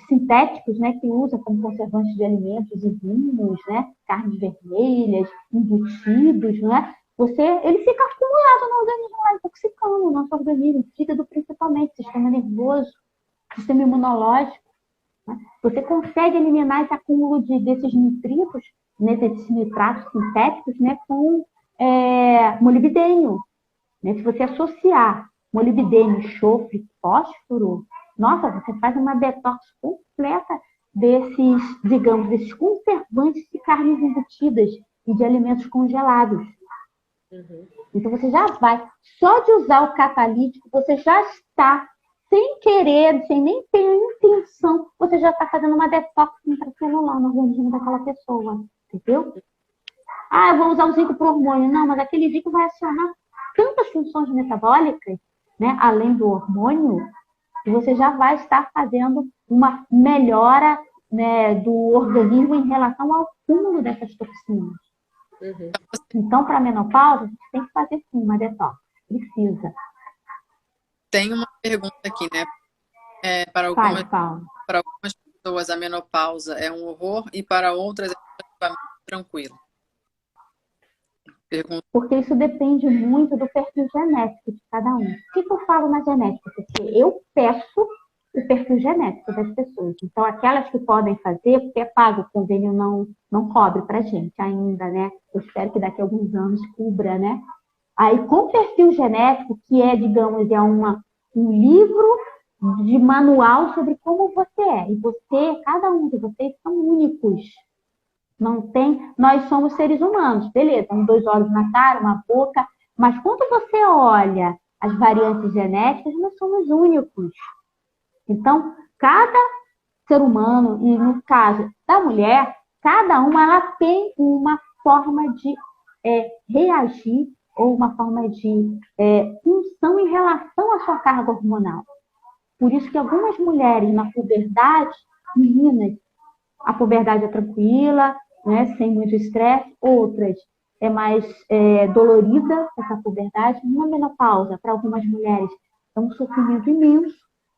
sintéticos, né, que usa como conservantes de alimentos e vinhos, né, carnes vermelhas, embutidos, né, ele fica acumulado no organismo, lá, intoxicando o nosso organismo, fígado principalmente, sistema nervoso, sistema imunológico. Né? Você consegue eliminar esse acúmulo desses nitritos, né, desses nitratos sintéticos, né, com molibdênio. Né? Se você associar molibdênio, enxofre, fósforo, nossa, você faz uma detox completa desses conservantes de carnes embutidas e de alimentos congelados. Então você já vai, só de usar o catalítico, você já está, sem querer, sem nem ter a intenção, você já está fazendo uma detox intracelular no organismo daquela pessoa, entendeu? Ah, eu vou usar o zinco para hormônio. Não, mas aquele zinco vai acionar tantas funções metabólicas, né, além do hormônio, que você já vai estar fazendo uma melhora, né, do organismo em relação ao acúmulo dessas toxinas. Então, para a menopausa, a gente tem que fazer sim uma detox. Precisa. Tem uma pergunta aqui, né? Para algumas pessoas, a menopausa é um horror e para outras é relativamente tranquilo. Porque isso depende muito do perfil genético de cada um. Por que eu falo na genética? Porque eu peço o perfil genético das pessoas. Então, aquelas que podem fazer, porque é pago, o convênio não cobre pra gente ainda, né? Eu espero que daqui a alguns anos cubra, né? Aí, com perfil genético, que é, digamos, um livro de manual sobre como você é. E cada um de vocês são únicos. Não tem, nós somos seres humanos, beleza, 2 olhos na cara, uma boca, mas quando você olha as variantes genéticas, nós somos únicos. Então, cada ser humano, e no caso da mulher, cada uma ela tem uma forma de reagir ou uma forma de função em relação à sua carga hormonal. Por isso que algumas mulheres na puberdade, meninas, a puberdade é tranquila, né, sem muito estresse, outras é mais dolorida, essa puberdade. Uma menopausa, para algumas mulheres, é um sofrimento imenso,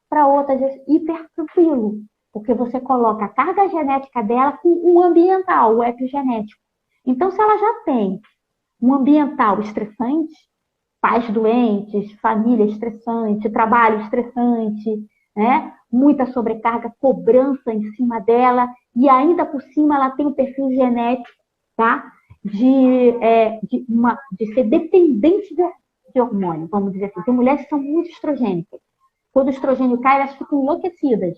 para outras é hiper tranquilo, porque você coloca a carga genética dela com o ambiental, o epigenético. Então, se ela já tem um ambiental estressante, pais doentes, família estressante, trabalho estressante, né? Muita sobrecarga, cobrança em cima dela, e ainda por cima ela tem um perfil genético, tá? De ser dependente de hormônio, vamos dizer assim. Tem mulheres que são muito estrogênicas. Quando o estrogênio cai, elas ficam enlouquecidas.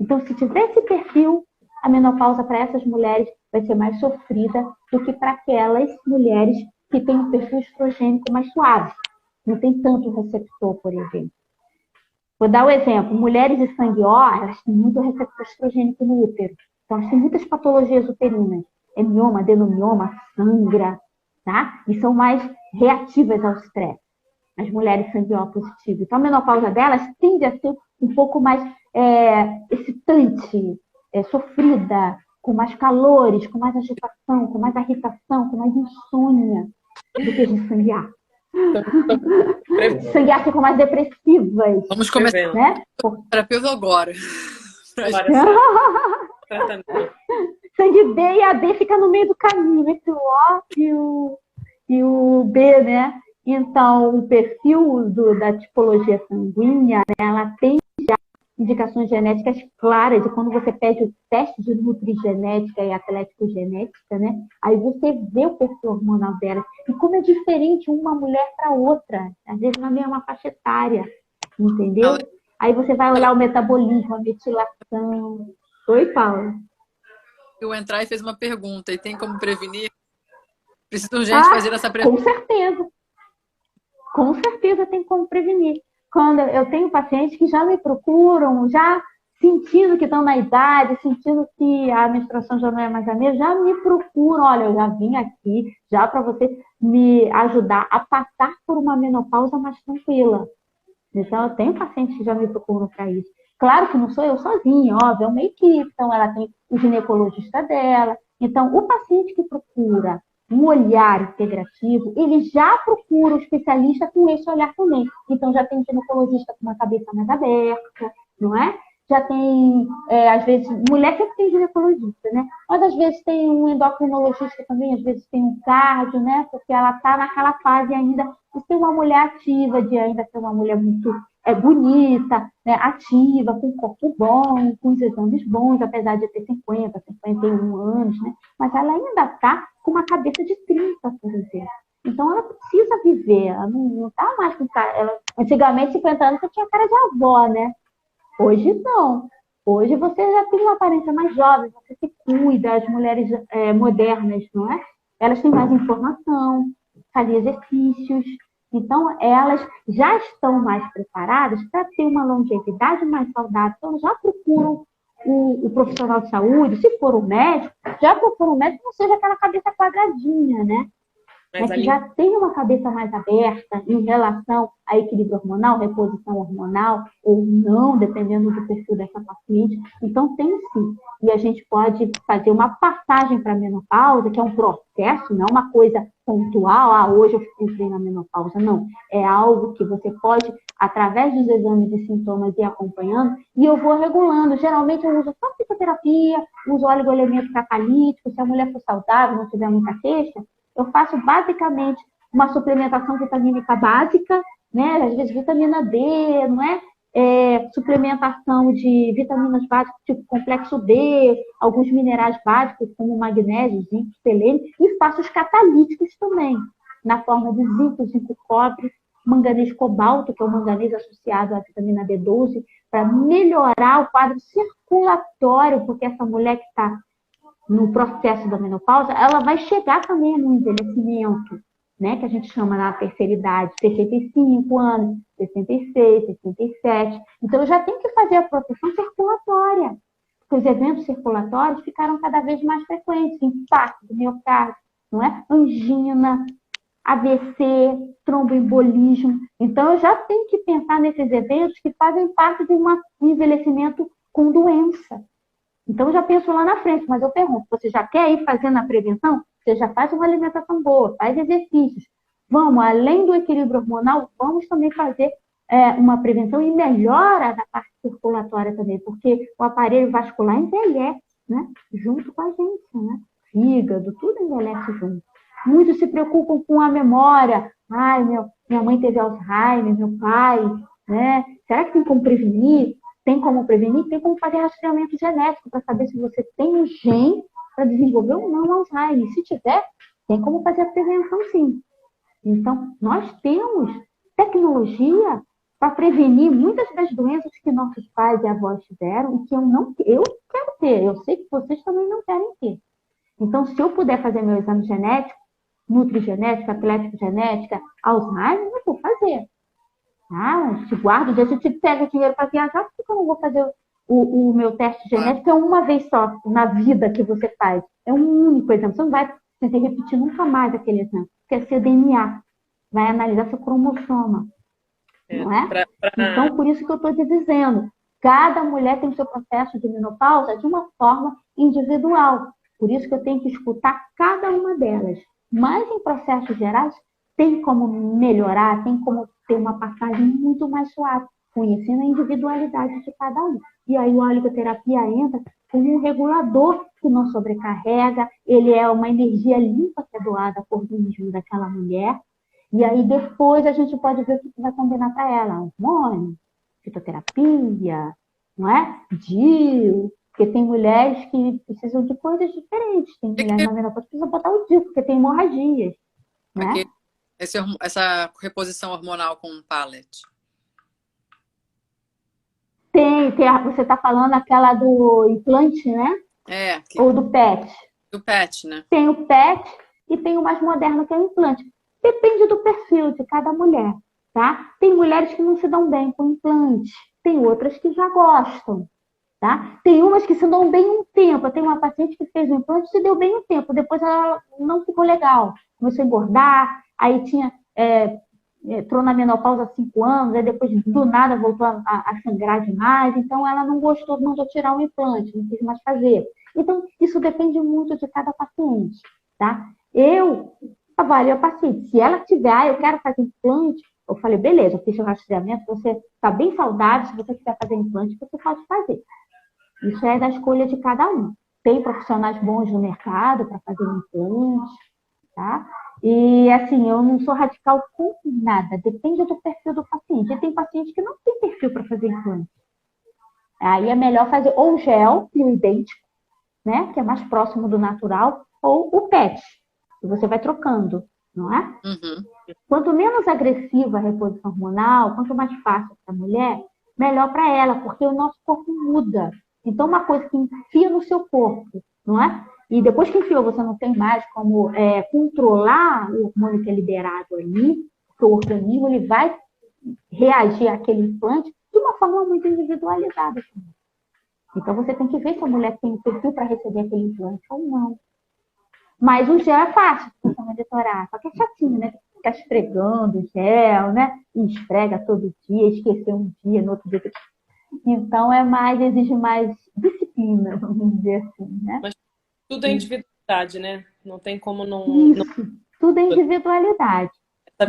Então, se tiver esse perfil, a menopausa para essas mulheres vai ser mais sofrida do que para aquelas mulheres que têm um perfil estrogênico mais suave. Não tem tanto receptor, por exemplo. Vou dar um exemplo. Mulheres de sangue O, elas têm muito receptor estrogênico no útero. Então, elas têm muitas patologias uterinas. Mioma, adenomioma, sangra. tá? E são mais reativas ao estresse, as mulheres sangue O positivo. Então, a menopausa delas tende a ser um pouco mais excitante, sofrida, com mais calores, com mais agitação, com mais irritação, com mais insônia do que as de sangue A. Sangue A ficam mais depressivas. Vamos começar, né? Terapeuta agora. Sangue B e a B fica no meio do caminho, entre o O e o B, né? Então, o perfil da tipologia sanguínea, né, ela tem já indicações genéticas claras, e quando você pede o teste de nutrigenética e atlético-genética, né, aí você vê o perfil hormonal delas, e como é diferente uma mulher para outra, às vezes na mesma faixa etária, entendeu? Aí você vai olhar o metabolismo, a metilação. Oi, Paula. Eu entrar e fez uma pergunta, e tem como prevenir? Preciso urgente fazer essa prevenção. Com certeza. Com certeza tem como prevenir. Quando eu tenho pacientes que já me procuram, já sentindo que estão na idade, sentindo que a menstruação já não é mais a mesma, já me procuram. Olha, eu já vim aqui já para você me ajudar a passar por uma menopausa mais tranquila. Então, eu tenho pacientes que já me procuram para isso. Claro que não sou eu sozinha, óbvio, é uma equipe. Então, ela tem o ginecologista dela. Então, o paciente que procura um olhar integrativo, ele já procura o especialista com esse olhar também. Então, já tem ginecologista com uma cabeça mais aberta, não é? Já tem, às vezes, mulher que tem ginecologista, né? Mas, às vezes, tem um endocrinologista também, às vezes tem um cardio, né? Porque ela está naquela fase ainda de ser uma mulher ativa, de ainda ser uma mulher muito bonita, né? Ativa, com corpo bom, com os exames bons, apesar de ter 50, 51 anos, né? Mas ela ainda está com uma cabeça de 30, por exemplo. Então, ela precisa viver, ela não está mais com cara... Antigamente, 50 anos, você tinha cara de avó, né? Hoje não. Hoje você já tem uma aparência mais jovem, você se cuida, as mulheres modernas, não é? Elas têm mais informação, fazem exercícios. Então, elas já estão mais preparadas para ter uma longevidade mais saudável. Então, já procuram o profissional de saúde, se for um médico, já procura um médico que não seja aquela cabeça quadradinha, né? Mas que já tem uma cabeça mais aberta em relação a equilíbrio hormonal, reposição hormonal, ou não, dependendo do perfil dessa paciente. Então, tem sim. E a gente pode fazer uma passagem para a menopausa, que é um processo, não é uma coisa pontual, hoje eu entrei na menopausa. Não. É algo que você pode, através dos exames e sintomas, ir acompanhando, e eu vou regulando. Geralmente, eu uso só fisioterapia, uso oligoelemento catalítico, se a mulher for saudável, não tiver muita queixa, eu faço basicamente uma suplementação vitamínica básica, né? Às vezes vitamina D, não é? Suplementação de vitaminas básicas, tipo complexo B, alguns minerais básicos, como magnésio, zinco, selênio, e faço os catalíticos também, na forma de zinco, cobre, manganês cobalto, que é o manganês associado à vitamina B12, para melhorar o quadro circulatório, porque essa mulher que está no processo da menopausa, ela vai chegar também no envelhecimento, né, que a gente chama na terceira idade, 65 anos, 66, 67. Então, eu já tenho que fazer a proteção circulatória, porque os eventos circulatórios ficaram cada vez mais frequentes, infarto do miocárdio, não é? Angina, AVC, tromboembolismo. Então, eu já tenho que pensar nesses eventos que fazem parte de um envelhecimento com doença. Então, eu já penso lá na frente, mas eu pergunto, você já quer ir fazendo a prevenção? Você já faz uma alimentação boa, faz exercícios. Vamos, além do equilíbrio hormonal, vamos também fazer uma prevenção e melhora da parte circulatória também, porque o aparelho vascular envelhece, né? Junto com a gente, né? Fígado, tudo envelhece junto. Muitos se preocupam com a memória. Ai, minha mãe teve Alzheimer, meu pai, né? Será que tem como prevenir? Tem como prevenir? Tem como fazer rastreamento genético para saber se você tem um gene para desenvolver ou não Alzheimer. Se tiver, tem como fazer a prevenção, sim. Então, nós temos tecnologia para prevenir muitas das doenças que nossos pais e avós tiveram e que eu quero ter. Eu sei que vocês também não querem ter. Então, se eu puder fazer meu exame genético, nutrigenética, atlético-genética, Alzheimer, eu vou fazer. Te guardo, se eu te pego dinheiro para viajar, por que eu não vou fazer o meu teste genético? É uma vez só na vida que você faz. É um único exame. Você não vai repetir nunca mais aquele exame. que é seu DNA, vai analisar seu cromossoma, não é? Então, por isso que eu estou te dizendo, cada mulher tem o seu processo de menopausa de uma forma individual. Por isso que eu tenho que escutar cada uma delas. Mas em processos gerais, tem como melhorar, tem como ter uma passagem muito mais suave, conhecendo a individualidade de cada um. E aí a oligoterapia entra como um regulador que não sobrecarrega, ele é uma energia limpa que é doada ao organismo daquela mulher. E aí depois a gente pode ver o que vai combinar para ela. Hormônio, fitoterapia, não é? DIU, porque tem mulheres que precisam de coisas diferentes. Tem mulheres na menopausa que precisam botar o DIU, porque tem hemorragias, né? Essa reposição hormonal com pallet. Você está falando aquela do implante, né? Ou do PET? Do PET, né? Tem o PET e tem o mais moderno, que é o implante. Depende do perfil de cada mulher, tá? Tem mulheres que não se dão bem com implante, tem outras que já gostam, tá? Tem umas que se dão bem um tempo. Eu tenho uma paciente que fez o implante e se deu bem um tempo, depois ela não ficou legal, começou a engordar, aí entrou na menopausa há 5 anos, aí depois do nada voltou a sangrar demais, então ela não gostou, mandou tirar o implante, não quis mais fazer. Então, isso depende muito de cada paciente, tá? Eu avalio a paciente. Se ela tiver, eu quero fazer implante, eu falei, beleza, eu fiz o rastreamento, você está bem saudável, se você quiser fazer implante, você pode fazer. Isso é da escolha de cada um. Tem profissionais bons no mercado para fazer implante, tá? E, assim, eu não sou radical com nada, depende do perfil do paciente. E tem paciente que não tem perfil para fazer implante. Aí é melhor fazer ou gel, idêntico, né, que é mais próximo do natural, ou o PET, que você vai trocando, não é? Uhum. Quanto menos agressiva a reposição hormonal, quanto mais fácil para a mulher, melhor para ela, porque o nosso corpo muda. Então, uma coisa que enfia no seu corpo, não é? E depois que enfiou, você não tem mais como controlar o hormônio que é liberado ali, porque o organismo ele vai reagir àquele implante de uma forma muito individualizada. Então, você tem que ver se a mulher tem perfil para receber aquele implante ou não. Mas o gel é fácil de você monitorar, só que é chatinho, né? Ficar esfregando o gel, né? E esfrega todo dia, esquecer um dia, no outro dia. Então, exige mais disciplina, vamos dizer assim, né? Mas tudo é individualidade, né? Não tem como não... Isso, tudo é individualidade.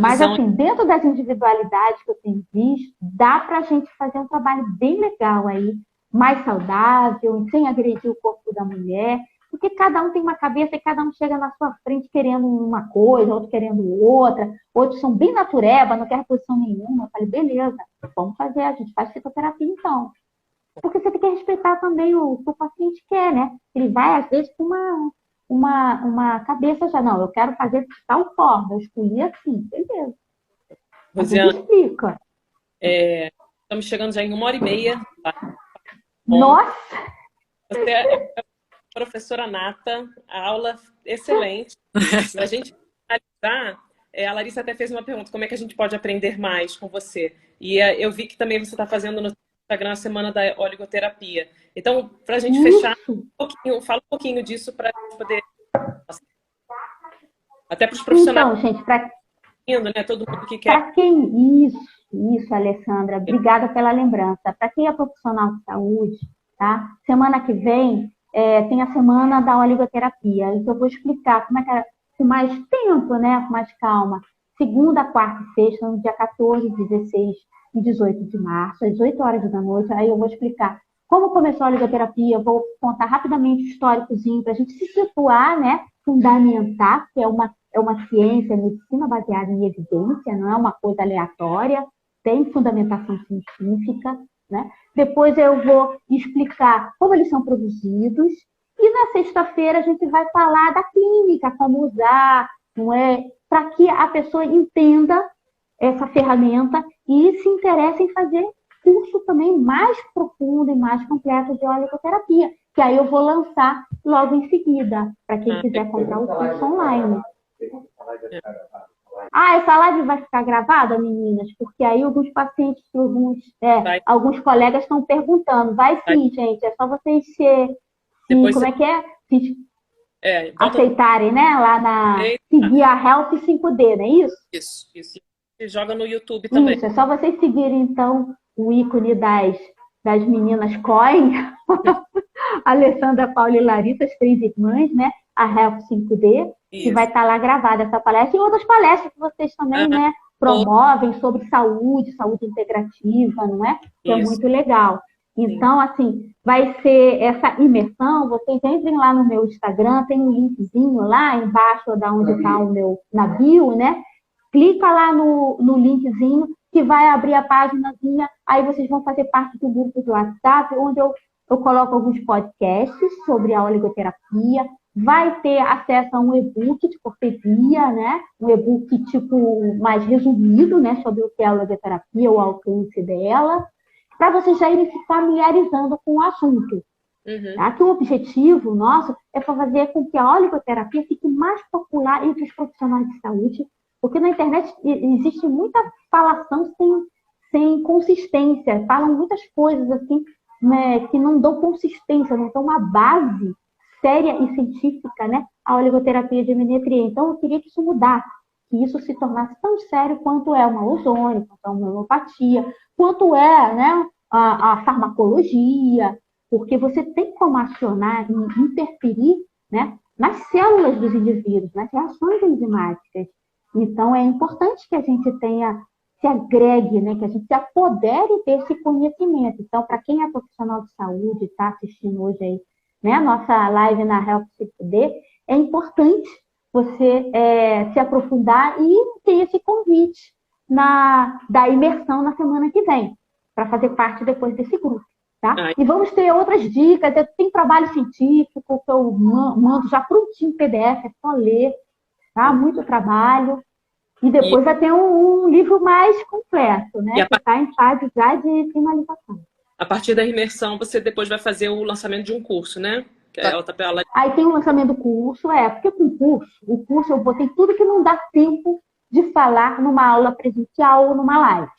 Mas, assim, dentro das individualidades que eu tenho visto, dá pra gente fazer um trabalho bem legal aí, mais saudável, sem agredir o corpo da mulher, porque cada um tem uma cabeça e cada um chega na sua frente querendo uma coisa, outro querendo outra, outros são bem natureba, não quer posição nenhuma. Eu falei, beleza, vamos fazer, a gente faz fitoterapia então. Porque você tem que respeitar também o que o paciente quer, né? Ele vai, às vezes, com uma cabeça já, não, eu quero fazer de tal forma, eu escolhi assim, beleza. Rosiane, explica. Estamos chegando já em 1h30. Tá? Nossa! Você é professora nata, a aula excelente. Para a gente finalizar, a Larissa até fez uma pergunta, como é que a gente pode aprender mais com você? E eu vi que também você está fazendo no Instagram a Semana da Oligoterapia. Então, para a gente fechar fala um pouquinho disso para poder... Até para os profissionais. Então, gente, né? Todo mundo que quer. Para quem... Isso, Alessandra. Obrigada pela lembrança. Para quem é profissional de saúde, tá? Semana que vem tem a Semana da Oligoterapia. Então, eu vou explicar como é que é, com mais tempo, né? Com mais calma. Segunda, quarta e sexta, no dia 14, 16 e 18 de março, às 8 horas da noite. Aí eu vou explicar como começou a oligoterapia, vou contar rapidamente o históricozinho para a gente se situar, né? Fundamentar, que é uma ciência, medicina baseada em evidência, não é uma coisa aleatória, tem fundamentação científica, né? Depois eu vou explicar como eles são produzidos e na sexta-feira a gente vai falar da clínica, como usar, não é? Para que a pessoa entenda essa ferramenta e se interesse em fazer curso também mais profundo e mais completo de oligoterapia, que aí eu vou lançar logo em seguida, para quem quiser comprar o curso online. Essa live vai ficar gravada, meninas? Porque aí alguns pacientes, alguns colegas estão perguntando. Vai sim, gente, é só você encher. Como é que é? aceitarem, né? Lá seguir a Health 5D, não é isso? Isso. E joga no YouTube também. Isso, é só vocês seguirem, então, o ícone das meninas Coin, Alessandra, Paula e Larissa, as 3 irmãs, né? A Health 5D, que vai estar lá gravada essa palestra, e outras palestras que vocês também, né, promovem sobre saúde integrativa, não é? Que é muito legal. Então, assim, vai ser essa imersão, vocês entrem lá no meu Instagram, tem um linkzinho lá embaixo da onde está o meu, na bio, né? Clica lá no linkzinho que vai abrir a páginazinha, aí vocês vão fazer parte do grupo do WhatsApp, onde eu coloco alguns podcasts sobre a oligoterapia, vai ter acesso a um e-book de cortesia, né? Um e-book tipo mais resumido, né? Sobre o que é a oligoterapia, o alcance dela, para vocês já irem se familiarizando com o assunto. Tá? Que o objetivo nosso é fazer com que a oligoterapia fique mais popular entre os profissionais de saúde, porque na internet existe muita falação sem consistência, falam muitas coisas assim, né, que não dão consistência, não dão uma base séria e científica, né, a oligoterapia de endometria. Então, eu queria que isso mudasse, que isso se tornasse tão sério quanto é uma ozônio, quanto é uma homeopatia, quanto é, né, a farmacologia, porque você tem como acionar e interferir, né, nas células dos indivíduos, nas reações enzimáticas. Então, é importante que a gente se agregue, né, que a gente se apodere desse conhecimento. Então, para quem é profissional de saúde, está assistindo hoje aí, né, a nossa live na Health 5D, é importante você se aprofundar e ter esse convite da imersão na semana que vem, para fazer parte depois desse grupo. Tá? E vamos ter outras dicas, tem trabalho científico que eu mando já prontinho em PDF, é só ler, tá? Muito trabalho. E depois vai ter um livro mais completo, né? Que está em fase já de finalização. A partir da imersão, você depois vai fazer o lançamento de um curso, né? Aí tem o lançamento do curso, porque com o curso eu botei tudo que não dá tempo de falar numa aula presencial ou numa live.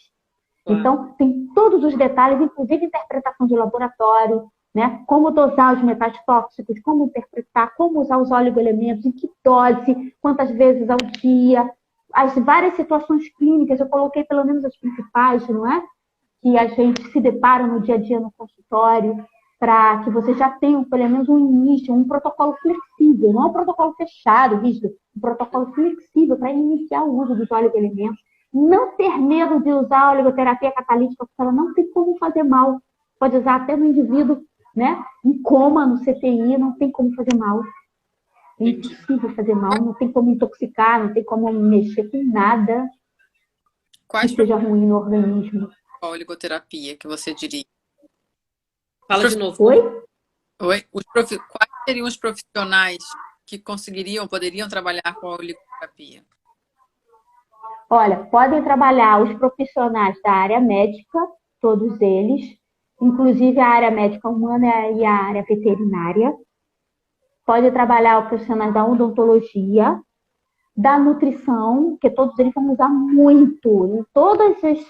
Então, tem todos os detalhes, inclusive interpretação de laboratório, né? Como dosar os metais tóxicos, como interpretar, como usar os oligoelementos, em que dose, quantas vezes ao dia, as várias situações clínicas, eu coloquei pelo menos as principais, não é? Que a gente se depara no dia a dia no consultório, para que você já tenha pelo menos um início, um protocolo flexível, não é um protocolo fechado, rígido, um protocolo flexível para iniciar o uso dos oligoelementos. Não ter medo de usar a oligoterapia catalítica, porque ela não tem como fazer mal. Pode usar até no indivíduo, né, em coma, no CTI, não tem como fazer mal. É impossível fazer mal, não tem como intoxicar, não tem como mexer com nada que seja ruim no organismo. Qual oligoterapia que você diria? Fala de novo. Oi? Quais seriam os profissionais que poderiam trabalhar com a oligoterapia? Olha, podem trabalhar os profissionais da área médica, todos eles, inclusive a área médica humana e a área veterinária. Pode trabalhar os profissionais da odontologia, da nutrição, que todos eles vão usar muito. Em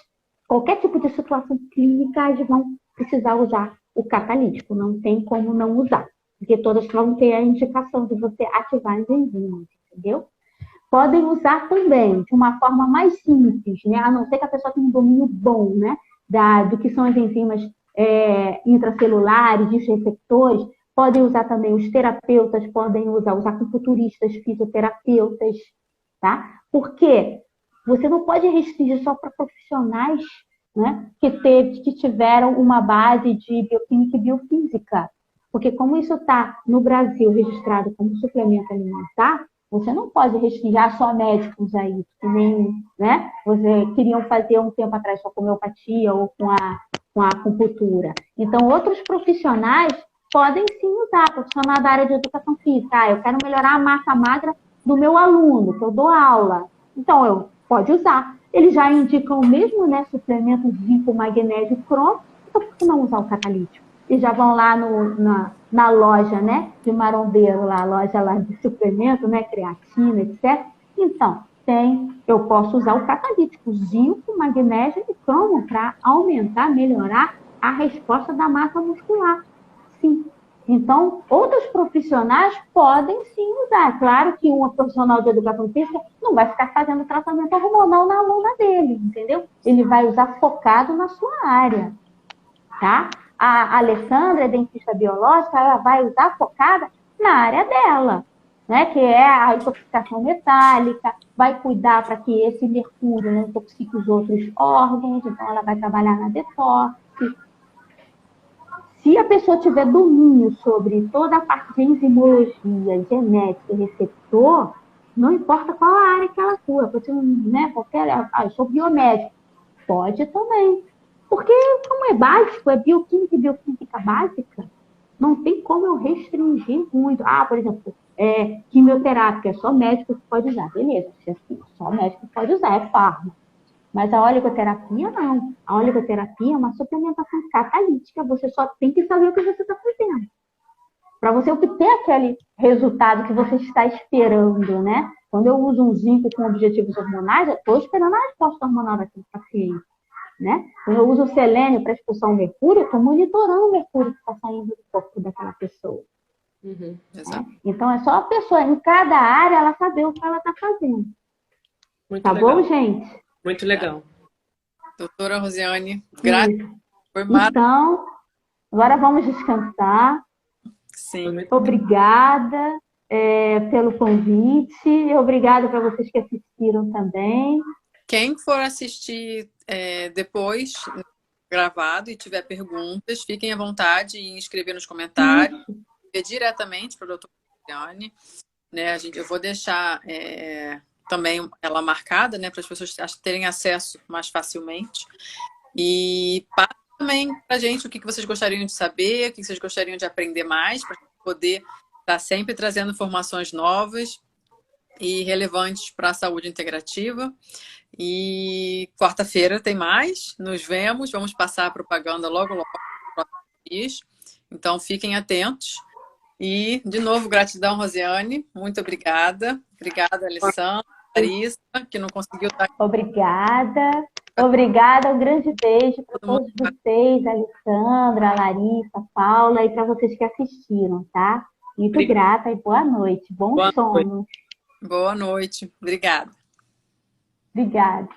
qualquer tipo de situação clínica, eles vão precisar usar o catalítico. Não tem como não usar, porque todas vão ter a indicação de você ativar as enzimas, entendeu? Podem usar também de uma forma mais simples, né? A não ser que a pessoa tenha um domínio bom, né? Do que são as enzimas intracelulares, dos receptores. Podem usar também os terapeutas, podem usar os acupunturistas, fisioterapeutas, tá? Porque você não pode restringir só para profissionais, né, que tiveram uma base de bioquímica e biofísica. Porque como isso está no Brasil registrado como suplemento alimentar, você não pode restringir só médicos a isso, que nem, né, queriam fazer um tempo atrás só com homeopatia ou com a acupuntura. Então, outros profissionais podem sim usar, profissional da área de educação física. Eu quero melhorar a massa magra do meu aluno, que eu dou aula. Então, pode usar. Eles já indicam o mesmo, né, suplemento zinco, magnésio e cromo, então por que não usar o catalítico? E já vão lá na loja, né, de marombeiro, lá, a loja lá de suplemento, né, creatina, etc. Então, eu posso usar o catalítico, zinco, magnésio e cromo para aumentar, melhorar a resposta da massa muscular. Sim. Então, outros profissionais podem sim usar. Claro que um profissional de educação física não vai ficar fazendo tratamento hormonal na aluna dele, entendeu? Ele vai usar focado na sua área, tá? A Alessandra, dentista biológica, ela vai usar focada na área dela, né? Que é a intoxicação metálica, vai cuidar para que esse mercúrio não intoxique os outros órgãos, então ela vai trabalhar na detox. Se a pessoa tiver domínio sobre toda a parte de enzimologia, genética e receptor, não importa qual a área que ela atua, pode ser, né, qualquer, eu sou biomédico, pode também. Porque como é básico, é bioquímica e bioquímica básica, não tem como eu restringir muito. Por exemplo, quimioterápica, é só médico que pode usar, beleza, só médico que pode usar, é fármaco. Mas a oligoterapia, não. A oligoterapia é uma suplementação catalítica. Você só tem que saber o que você está fazendo. Para você obter aquele resultado que você está esperando, né? Quando eu uso um zinco com objetivos hormonais, eu estou esperando a resposta hormonal daquele paciente, né? Quando eu uso o selênio para expulsar o mercúrio, eu estou monitorando o mercúrio que está saindo do corpo daquela pessoa. Uhum, né? Então, é só a pessoa, em cada área, ela saber o que ela está fazendo. muito tá legal. bom, gente? Muito legal. Doutora Rosiane, graças. Foi Então, agora vamos descansar. Sim. Obrigada pelo convite. Obrigada para vocês que assistiram também. Quem for assistir depois, gravado, e tiver perguntas, fiquem à vontade em escrever nos comentários, diretamente para a doutora Rosiane. Né, eu vou deixar também ela marcada, né, para as pessoas terem acesso mais facilmente. E passa também para a gente o que vocês gostariam de saber, o que vocês gostariam de aprender mais, para poder estar sempre trazendo informações novas e relevantes para a saúde integrativa. E quarta-feira tem mais, nos vemos, vamos passar a propaganda logo nos próximos dias. Então fiquem atentos. E, de novo, gratidão, Rosiane. Muito obrigada. Obrigada, Alessandra, Larissa, que não conseguiu estar aqui. Obrigada. Obrigada. Um grande beijo para todos vocês, Alessandra, Larissa, Paula, e para vocês que assistiram, tá? Muito grata e boa noite. Bom sono. Boa noite. Obrigada. Obrigada.